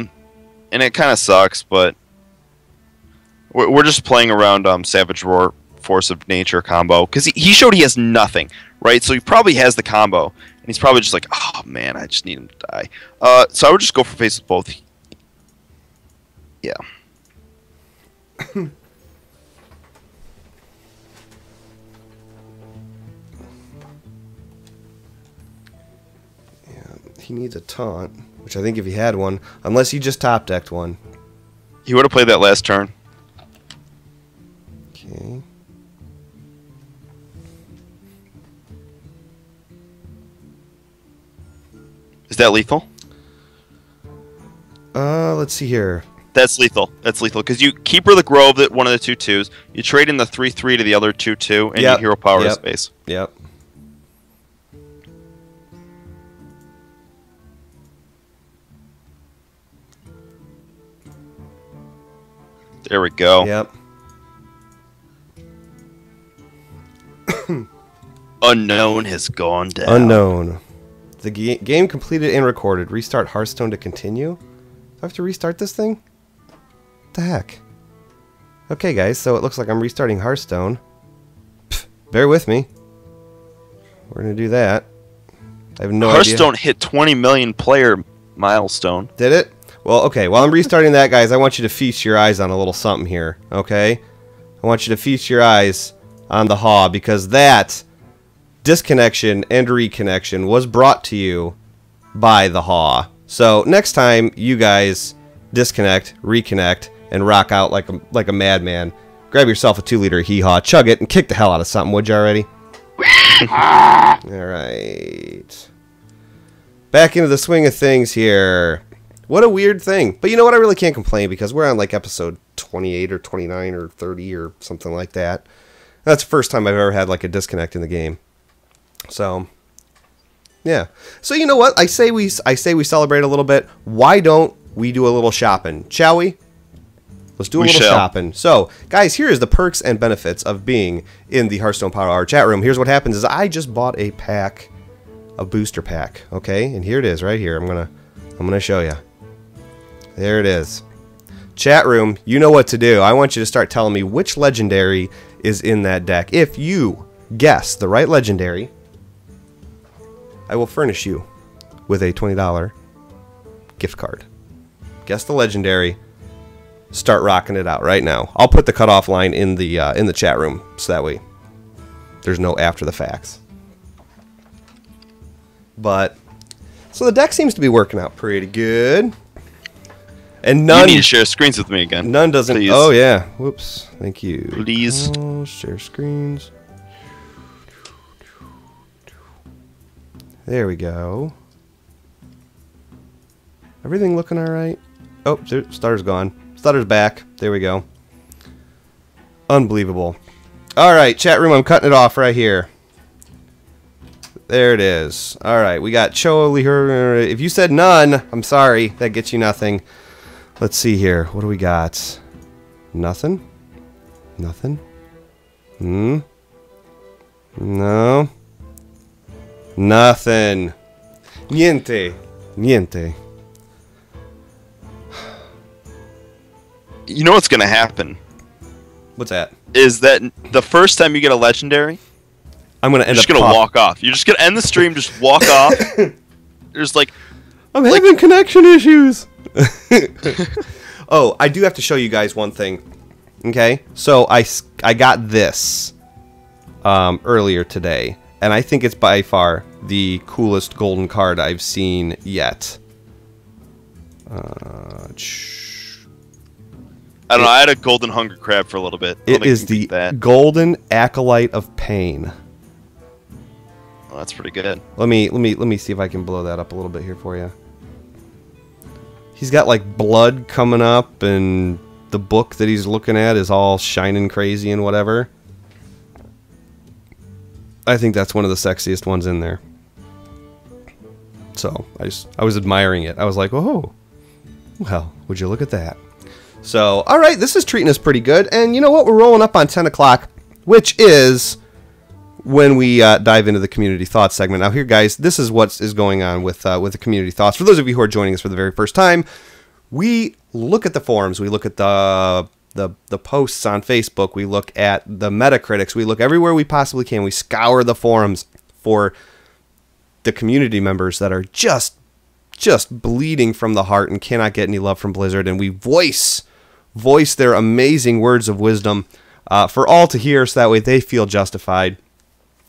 And it kind of sucks, but we're just playing around Savage Roar Force of Nature combo because he showed he has nothing, right? So he probably has the combo, and he's probably just like, oh man, I just need him to die. So I would just go for face with both. Yeah. He needs a taunt, which I think if he had one, unless he just top decked one. He would have played that last turn. Okay. Is that lethal? Let's see here. That's lethal. That's lethal because you keeper the Grove, that one of the 2/2s. You trade in the 3/3 to the other 2/2, and you hero power to space. Yep. There we go. Yep. Unknown has gone down. Unknown. The game completed and recorded. Restart Hearthstone to continue. Do I have to restart this thing? What the heck? Okay, guys, so it looks like I'm restarting Hearthstone. Pff, bear with me. We're going to do that. I have no idea. Hearthstone hit 20 million player milestone. Did it? Well, okay, while I'm restarting that, guys, I want you to feast your eyes on a little something here, okay? I want you to feast your eyes on the HAW, because that disconnection and reconnection was brought to you by the HAW. So next time you guys disconnect, reconnect, and rock out like a madman, grab yourself a 2-liter hee-haw, chug it, and kick the hell out of something, would you already? Alright. Back into the swing of things here. What a weird thing. But you know what? I really can't complain because we're on like episode 28 or 29 or 30 or something like that. That's the first time I've ever had like a disconnect in the game. So, yeah. So you know what? I say we celebrate a little bit. Why don't we do a little shopping? Shall we? Let's do a little shopping. So, guys, here is the perks and benefits of being in the Hearthstone Power Hour chat room. Here's what happens is I just bought a pack, a booster pack, okay? And here it is right here. I'm gonna show you. There it is. Chat room, you know what to do. I want you to start telling me which legendary is in that deck. If you guess the right legendary, I will furnish you with a $20 gift card. Guess the legendary. Start rocking it out right now. I'll put the cutoff line in the chat room so that way there's no after the facts. But so the deck seems to be working out pretty good. And none. You need to share screens with me again. None doesn't. Please. Oh yeah. Whoops. Thank you. Please. Oh, share screens. There we go. Everything looking all right? Oh, Stutter's gone. Stutter's back. There we go. Unbelievable. All right, chat room. I'm cutting it off right here. There it is. All right, we got Cho. If you said none, I'm sorry. That gets you nothing. Let's see here. What do we got? Nothing? Nothing? No. Nothing. Niente. Niente. You know what's going to happen? What's that? Is that the first time you get a legendary, I'm going to end you're just going to walk off. You're just going to end the stream, just walk off. There's like... I'm having connection issues. Oh, I do have to show you guys one thing. Okay? So I got this earlier today. And I think it's by far the coolest golden card I've seen yet. I don't know. I had a golden hunger crab for a little bit. It is the golden acolyte of pain. Oh, that's pretty good. Let me see if I can blow that up a little bit here for you. He's got like blood coming up, and the book that he's looking at is all shining crazy and whatever. I think that's one of the sexiest ones in there. So I was admiring it. I was like, oh, well, would you look at that? So, all right, this is treating us pretty good. And you know what? We're rolling up on 10 o'clock, which is when we dive into the community thoughts segment. Now, here, guys, this is what is going on with the community thoughts. For those of you who are joining us for the very first time, we look at the forums. We look at the posts on Facebook. We look at the Metacritics. We look everywhere we possibly can. We scour the forums for the community members that are just bleeding from the heart and cannot get any love from Blizzard. And we voice their amazing words of wisdom for all to hear, so that way they feel justified.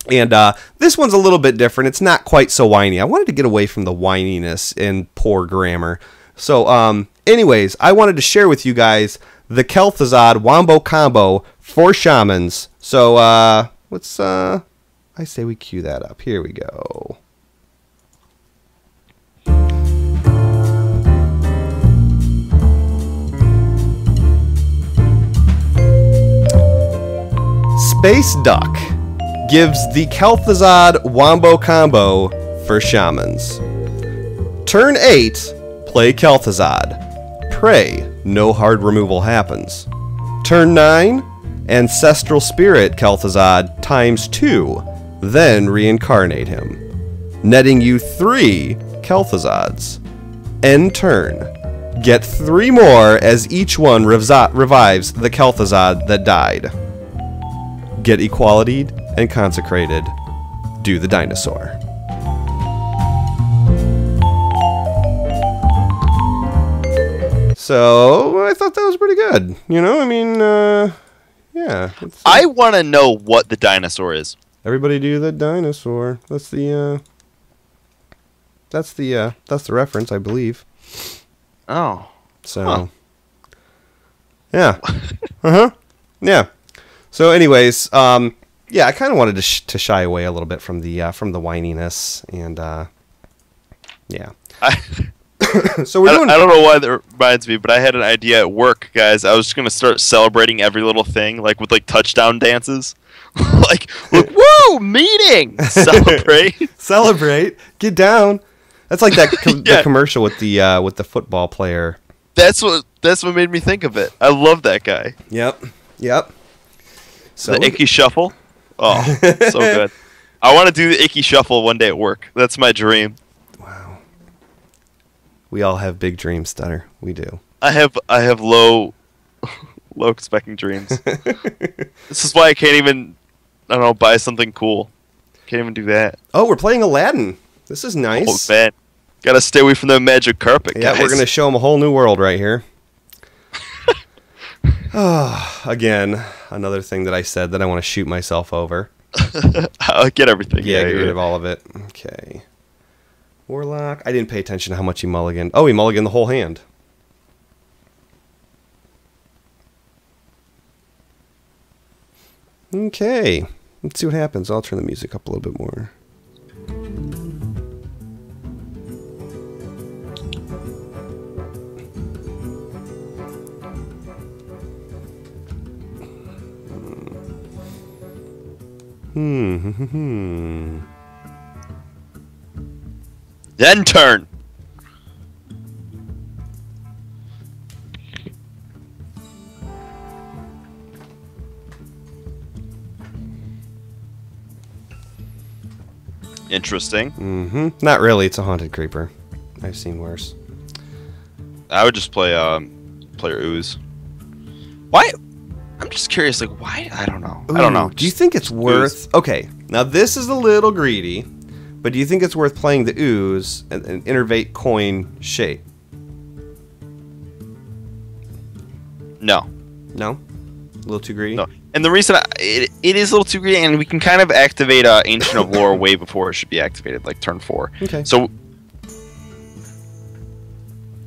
And this one's a little bit different. It's not quite so whiny. I wanted to get away from the whininess and poor grammar. So, anyways, I wanted to share with you guys the Kel'Thuzad Wombo combo for shamans. So, let's, I say we cue that up. Here we go. Space Duck gives the Kel'Thuzad Wombo combo for Shamans. Turn 8, play Kel'Thuzad. Pray, no hard removal happens. Turn 9, Ancestral Spirit Kel'Thuzad times 2, then reincarnate him, netting you 3 Kel'Thuzads. End turn. Get 3 more as each one revives the Kel'Thuzad that died. Get equality'd and consecrated. Do the dinosaur. So, I thought that was pretty good. You know, I mean, yeah. I want to know what the dinosaur is. Everybody do the dinosaur. That's the reference, I believe. Oh. So. Yeah. Yeah. So, anyways, yeah, I kind of wanted to shy away a little bit from the whininess, and yeah. So we're doing. I don't know why that reminds me, but I had an idea at work, guys. I was just gonna start celebrating every little thing, like with like touchdown dances, like woo, meeting, celebrate, get down. That's like that the commercial with the football player. That's what made me think of it. I love that guy. Yep. So the Icky Shuffle. Oh, so good. I want to do the Icky Shuffle one day at work. That's my dream. Wow. We all have big dreams, Stutter. We do. I have low expecting dreams. This is why I can't even, I don't know, buy something cool. Can't even do that. Oh, we're playing Aladdin. This is nice. Oh, man. Gotta stay away from the magic carpet, guys. Yeah, we're gonna show them a whole new world right here. Again, another thing that I said that I want to shoot myself over. I'll get everything. Yeah, get rid of all of it. Okay. Warlock. I didn't pay attention to how much he mulliganed. Oh, he mulliganed the whole hand. Okay. Let's see what happens. I'll turn the music up a little bit more. Then turn. Interesting. Not really. It's a haunted creeper. I've seen worse. I would just play player ooze. Why? I'm just curious. Like, why? I don't know. Ooh, I don't know. Do you think it's worth? Okay, now this is a little greedy, but do you think it's worth playing the ooze and innervate coin shape? No. No. A little too greedy. No. And the reason it is a little too greedy, and we can kind of activate Ancient of Lore way before it should be activated, like turn 4. Okay. So,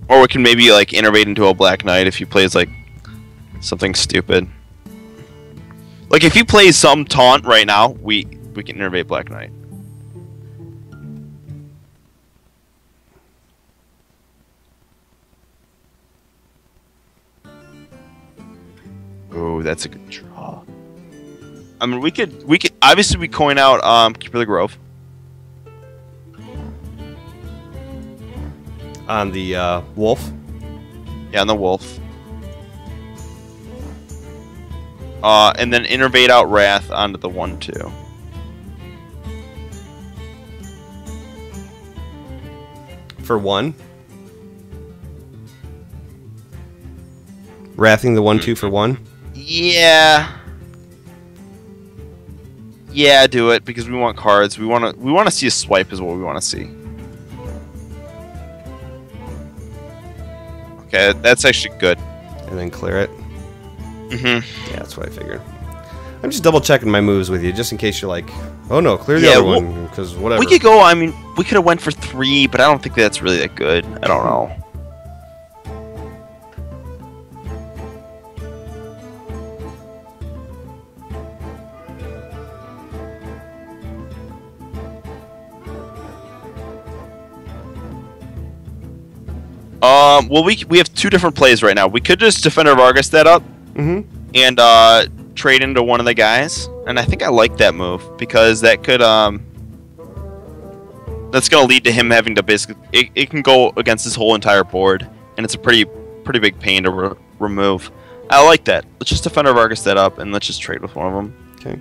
or we can maybe like innervate into a Black Knight if he plays like something stupid. Like if he plays some taunt right now, we can innervate Black Knight. Oh, that's a good draw. I mean, we could obviously we coin out Keeper of the Grove On the wolf. Yeah, on the wolf. And then innervate out Wrath onto the 1/2. For 1. Wrathing the 1/2 for 1. Yeah. Yeah, do it because we want cards. We want to see a swipe is what we want to see. Okay, that's actually good. And then clear it. Yeah, that's what I figured. I'm just double checking my moves with you, just in case you're like, oh no, clear the other one, because whatever. We could go. I mean, we could have went for 3, but I don't think that's really that good. I don't know. Well, we have 2 different plays right now. We could just Defender of Argus that up, and trade into one of the guys, and I think I like that move because that could that's gonna lead to him having to basically it can go against his whole entire board, and it's a pretty big pain to remove. I like that. Let's just Defender of Argus that up, and let's just trade with one of them. Okay.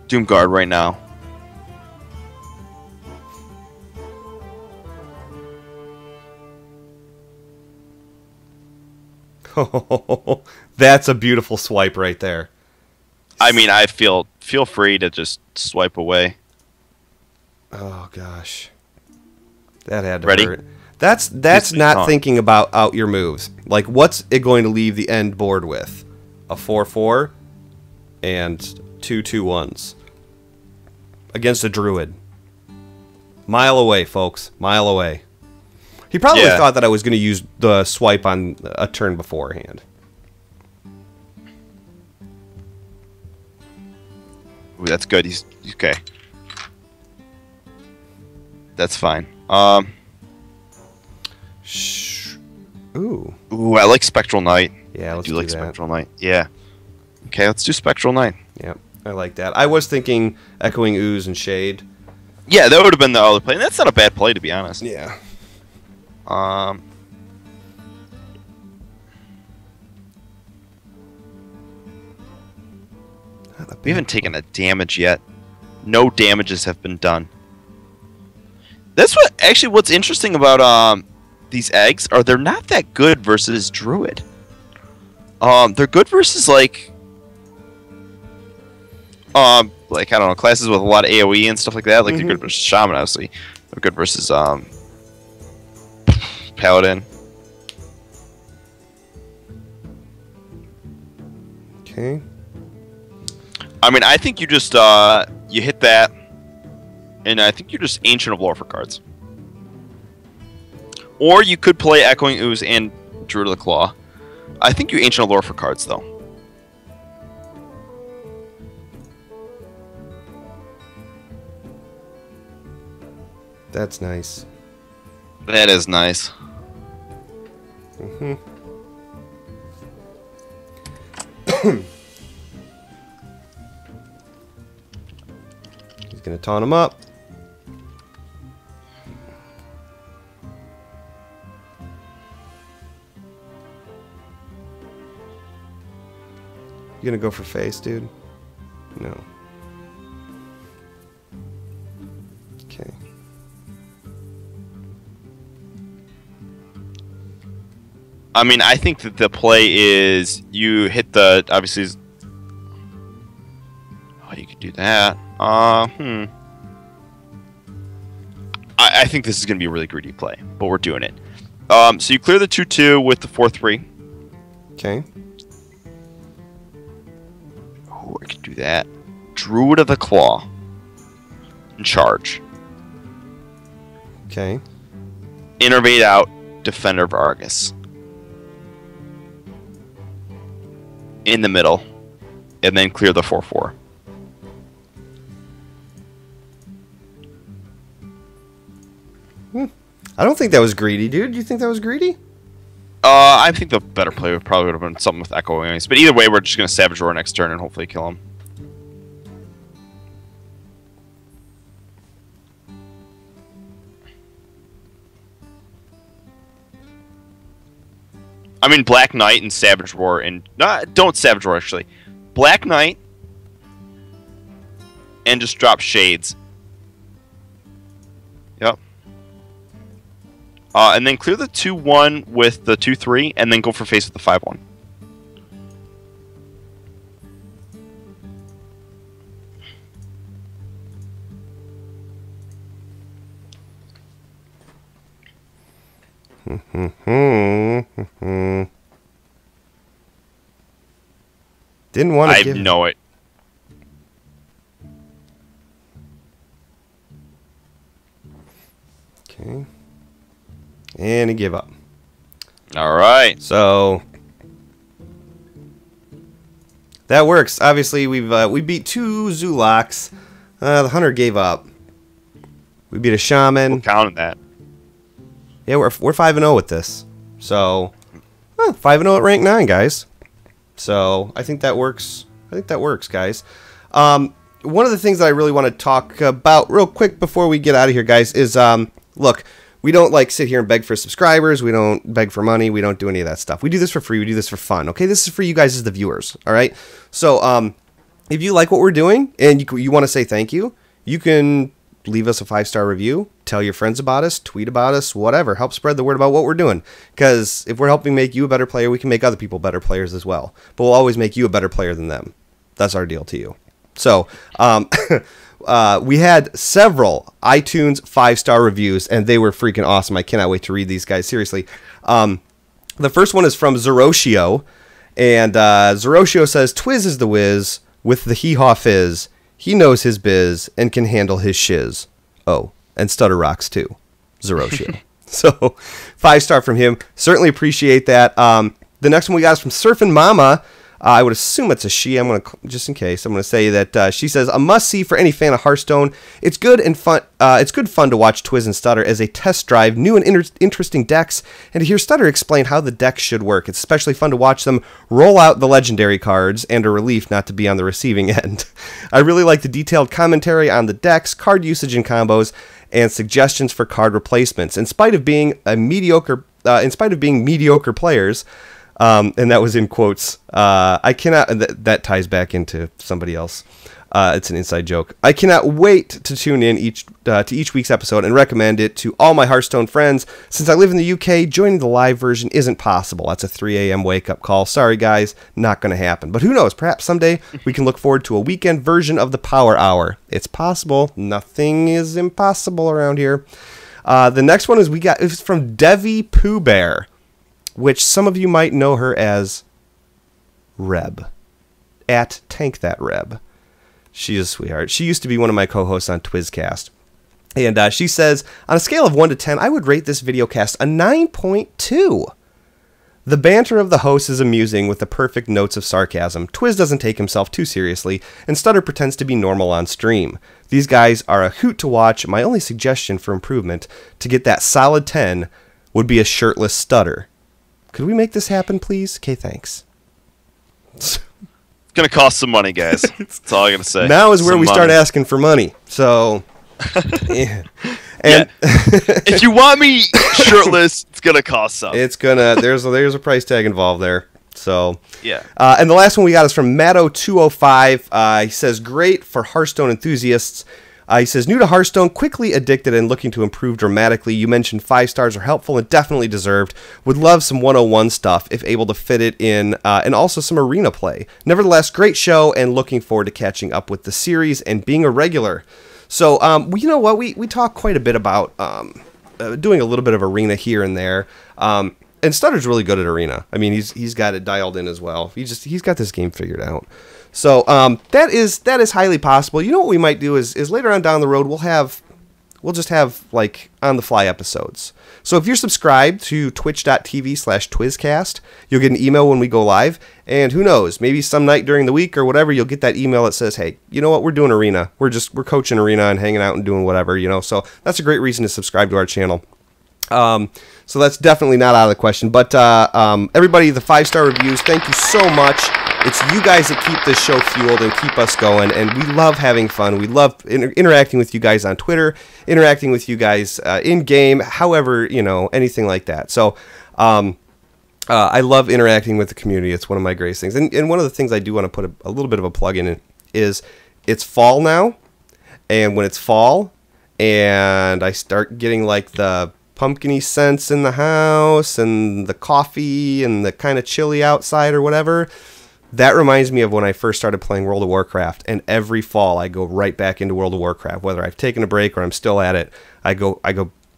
Doomguard right now. Oh, that's a beautiful swipe right there. I mean, I feel free to just swipe away. Oh gosh, that had to Ready? hurt. That's not thinking about out your moves. Like, what's it going to leave the end board with? A 4/4 and 2/2/1s against a druid. Mile away, folks. Mile away. He probably thought that I was going to use the swipe on a turn beforehand. Ooh, that's good. He's okay. That's fine. Ooh. Ooh, I like Spectral Knight. Yeah, let's do do like that. Spectral Knight. Yeah. Okay, let's do Spectral Knight. Yep, I like that. I was thinking Echoing Ooze and Shade. Yeah, that would have been the other play. And that's not a bad play, to be honest. Yeah. We haven't taken a damage yet. No damages have been done. That's what's interesting about these eggs are they're not that good versus Druid. They're good versus like I don't know, classes with a lot of AoE and stuff like that. Like they're good versus Shaman, obviously. They're good versus Paladin. Okay. I mean, I think you just you hit that, and I think you're just Ancient of Lore for cards. Or you could play Echoing Ooze and Druid of the Claw. I think you Ancient of Lore for cards, though. That's nice. That is nice. He's going to taunt him up. You going to go for face, dude? No. Okay. I mean, I think that the play is you hit the obviously. Oh, you could do that. I think this is going to be a really greedy play, but we're doing it. So you clear the 2/2 with the 4/3. Okay. Oh, I could do that. Druid of the Claw. And charge. Okay. Innervate out. Defender of Argus. In the middle. And then clear the 4/4. I don't think that was greedy, dude. Do you think that was greedy? I think the better play probably would have been something with Echo anyways. But either way, we're just going to Savage Roar next turn and hopefully kill him. I mean, Black Knight and Savage Roar and... don't Savage Roar, actually. Black Knight and just drop Shades. Yep. And then clear the 2/1 with the 2/3, and then go for face with the 5/1. Didn't want to give... I know it. Okay. And he gave up. All right. So that works. Obviously, we beat 2 Zulaks. The hunter gave up. We beat a shaman. We're counting that. Yeah, we're 5-0 with this. So 5-0 at rank 9, guys. So I think that works. I think that works, guys. One of the things that I really want to talk about real quick before we get out of here, guys, is look. We don't like sit here and beg for subscribers. We don't beg for money. We don't do any of that stuff. We do this for free. We do this for fun. Okay, this is for you guys as the viewers. All right. So if you like what we're doing and you want to say thank you, you can leave us a 5-star review. Tell your friends about us. Tweet about us. Whatever. Help spread the word about what we're doing. Because if we're helping make you a better player, we can make other people better players as well. But we'll always make you a better player than them. That's our deal to you. So we had several iTunes 5-star reviews, and they were freaking awesome. I cannot wait to read these, guys. Seriously. The first one is from Zeroshio, and Zeroshio says, Twiz is the whiz with the hee-haw fizz. He knows his biz and can handle his shiz. Oh, and Stutter rocks too. Zeroshio. So 5-star from him. Certainly appreciate that. The next one we got is from Surfin' Mama. I would assume it's a she. I'm gonna, just in case, I'm gonna say that she says, a must-see for any fan of Hearthstone. It's good and fun. It's good fun to watch Twiz and Stutter as they test drive new and interesting decks, and to hear Stutter explain how the decks should work. It's especially fun to watch them roll out the legendary cards, and a relief not to be on the receiving end. I really like the detailed commentary on the decks, card usage and combos, and suggestions for card replacements. In spite of being mediocre players. And that was in quotes. I cannot. That ties back into somebody else. It's an inside joke. I cannot wait to tune in to each week's episode and recommend it to all my Hearthstone friends. Since I live in the UK, joining the live version isn't possible. That's a 3 a.m. wake-up call. Sorry, guys, not going to happen. But who knows? Perhaps someday we can look forward to a weekend version of the Power Hour. It's possible. Nothing is impossible around here. The next one is from Devi Pooh Bear, which some of you might know her as Reb, at Tank That Reb. She is a sweetheart. She used to be one of my co-hosts on Twizcast. And she says, on a scale of 1 to 10, I would rate this videocast a 9.2. The banter of the host is amusing with the perfect notes of sarcasm. Twiz doesn't take himself too seriously, and Stutter pretends to be normal on stream. These guys are a hoot to watch. My only suggestion for improvement to get that solid 10 would be a shirtless Stutter. Could we make this happen, please? Okay, thanks. It's going to cost some money, guys. That's all I'm going to say. Now is where we start asking for money. So, yeah. And if you want me shirtless, it's going to cost some. It's going to, there's a price tag involved there. So, yeah. And the last one we got is from Matto205. He says, great for Hearthstone enthusiasts. He says, new to Hearthstone, quickly addicted and looking to improve dramatically. You mentioned 5 stars are helpful and definitely deserved. Would love some 101 stuff if able to fit it in, and also some arena play. Nevertheless, great show and looking forward to catching up with the series and being a regular. So, you know what? We talk quite a bit about doing a little bit of arena here and there. And Stutter's really good at arena. I mean, he's got it dialed in as well. He's got this game figured out. So that is highly possible. You know what we might do is later on down the road we'll just have like on the fly episodes. So if you're subscribed to twitch.tv/Twizcast, you'll get an email when we go live. And who knows, maybe some night during the week or whatever, you'll get that email that says, hey, you know what, we're doing arena. We're coaching arena and hanging out and doing whatever, you know. So that's a great reason to subscribe to our channel. So that's definitely not out of the question. But everybody, the 5-star reviews, thank you so much. It's you guys that keep this show fueled and keep us going, and we love having fun. We love interacting with you guys on Twitter, interacting with you guys in-game, however, you know, anything like that. So I love interacting with the community. It's one of my greatest things. And one of the things I do want to put a little bit of a plug in is it's fall now, and when it's fall and I start getting like the pumpkin-y scents in the house and the coffee and the kind of chilly outside or whatever, that reminds me of when I first started playing World of Warcraft, and every fall I go right back into World of Warcraft. Whether I've taken a break or I'm still at it, I go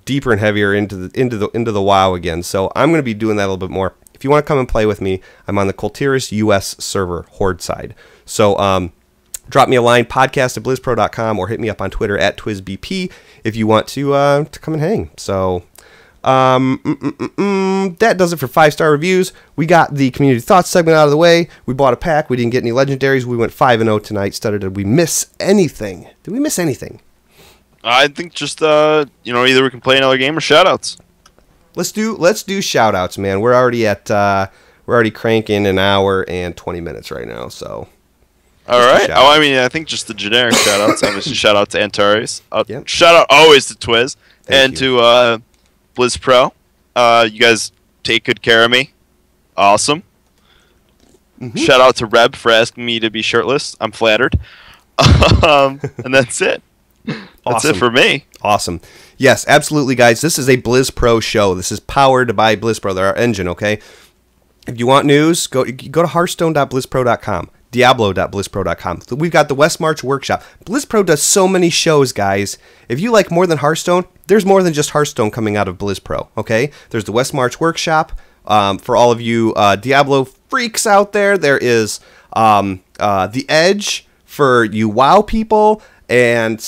deeper and heavier into the WoW again. So I'm going to be doing that a little bit more. If you want to come and play with me, I'm on the Coltiris US server Horde side. So drop me a line, podcast@blizzpro.com, or hit me up on Twitter @TwizBP if you want to come and hang. So That does it for 5-star reviews. We got the community thoughts segment out of the way. We bought a pack. We didn't get any legendaries. We went 5-0 tonight. Stutter, did we miss anything? Did we miss anything? I think just either we can play another game or shoutouts. Let's do shoutouts, man. We're already cranking an hour and 20 minutes right now. So. All right. Oh, I mean, I think just the generic shoutouts. Obviously, shout out to Antares. Yep. Shout out always to Twiz Thank you. to Blizz Pro. You guys take good care of me. Awesome. Mm-hmm. Shout out to Reb for asking me to be shirtless. I'm flattered. And that's it. That's it for me. Awesome. Yes, absolutely, guys. This is a Blizz Pro show. This is powered by Blizz Pro, our engine, okay? If you want news, go to hearthstone.blizzpro.com. Diablo.blizzpro.com. We've got the West March Workshop. Blizz Pro does so many shows, guys. If you like more than Hearthstone, there's more than just Hearthstone coming out of Blizz Pro, okay? There's the West March Workshop. For all of you Diablo freaks out there, there is The Edge for you WoW people, and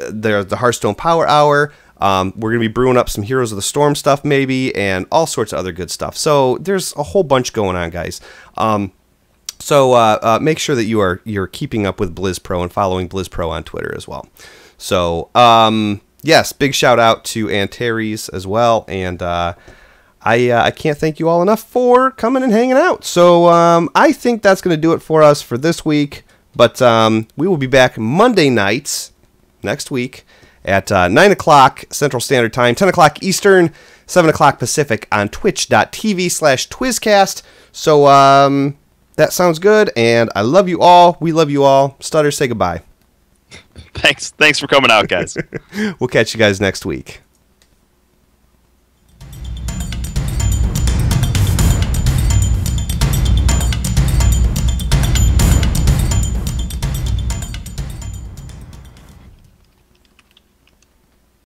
there's the Hearthstone Power Hour. We're going to be brewing up some Heroes of the Storm stuff maybe, and all sorts of other good stuff. So there's a whole bunch going on, guys. So make sure that you're keeping up with Blizz Pro and following Blizz Pro on Twitter as well. So yes, big shout out to Antares as well, and I can't thank you all enough for coming and hanging out. So I think that's going to do it for us for this week. But we will be back Monday nights next week at 9 o'clock Central Standard Time, 10 o'clock Eastern, 7 o'clock Pacific on twitch.tv/Twizcast. So that sounds good, and I love you all. We love you all. Stutter, say goodbye. Thanks for coming out, guys. We'll catch you guys next week.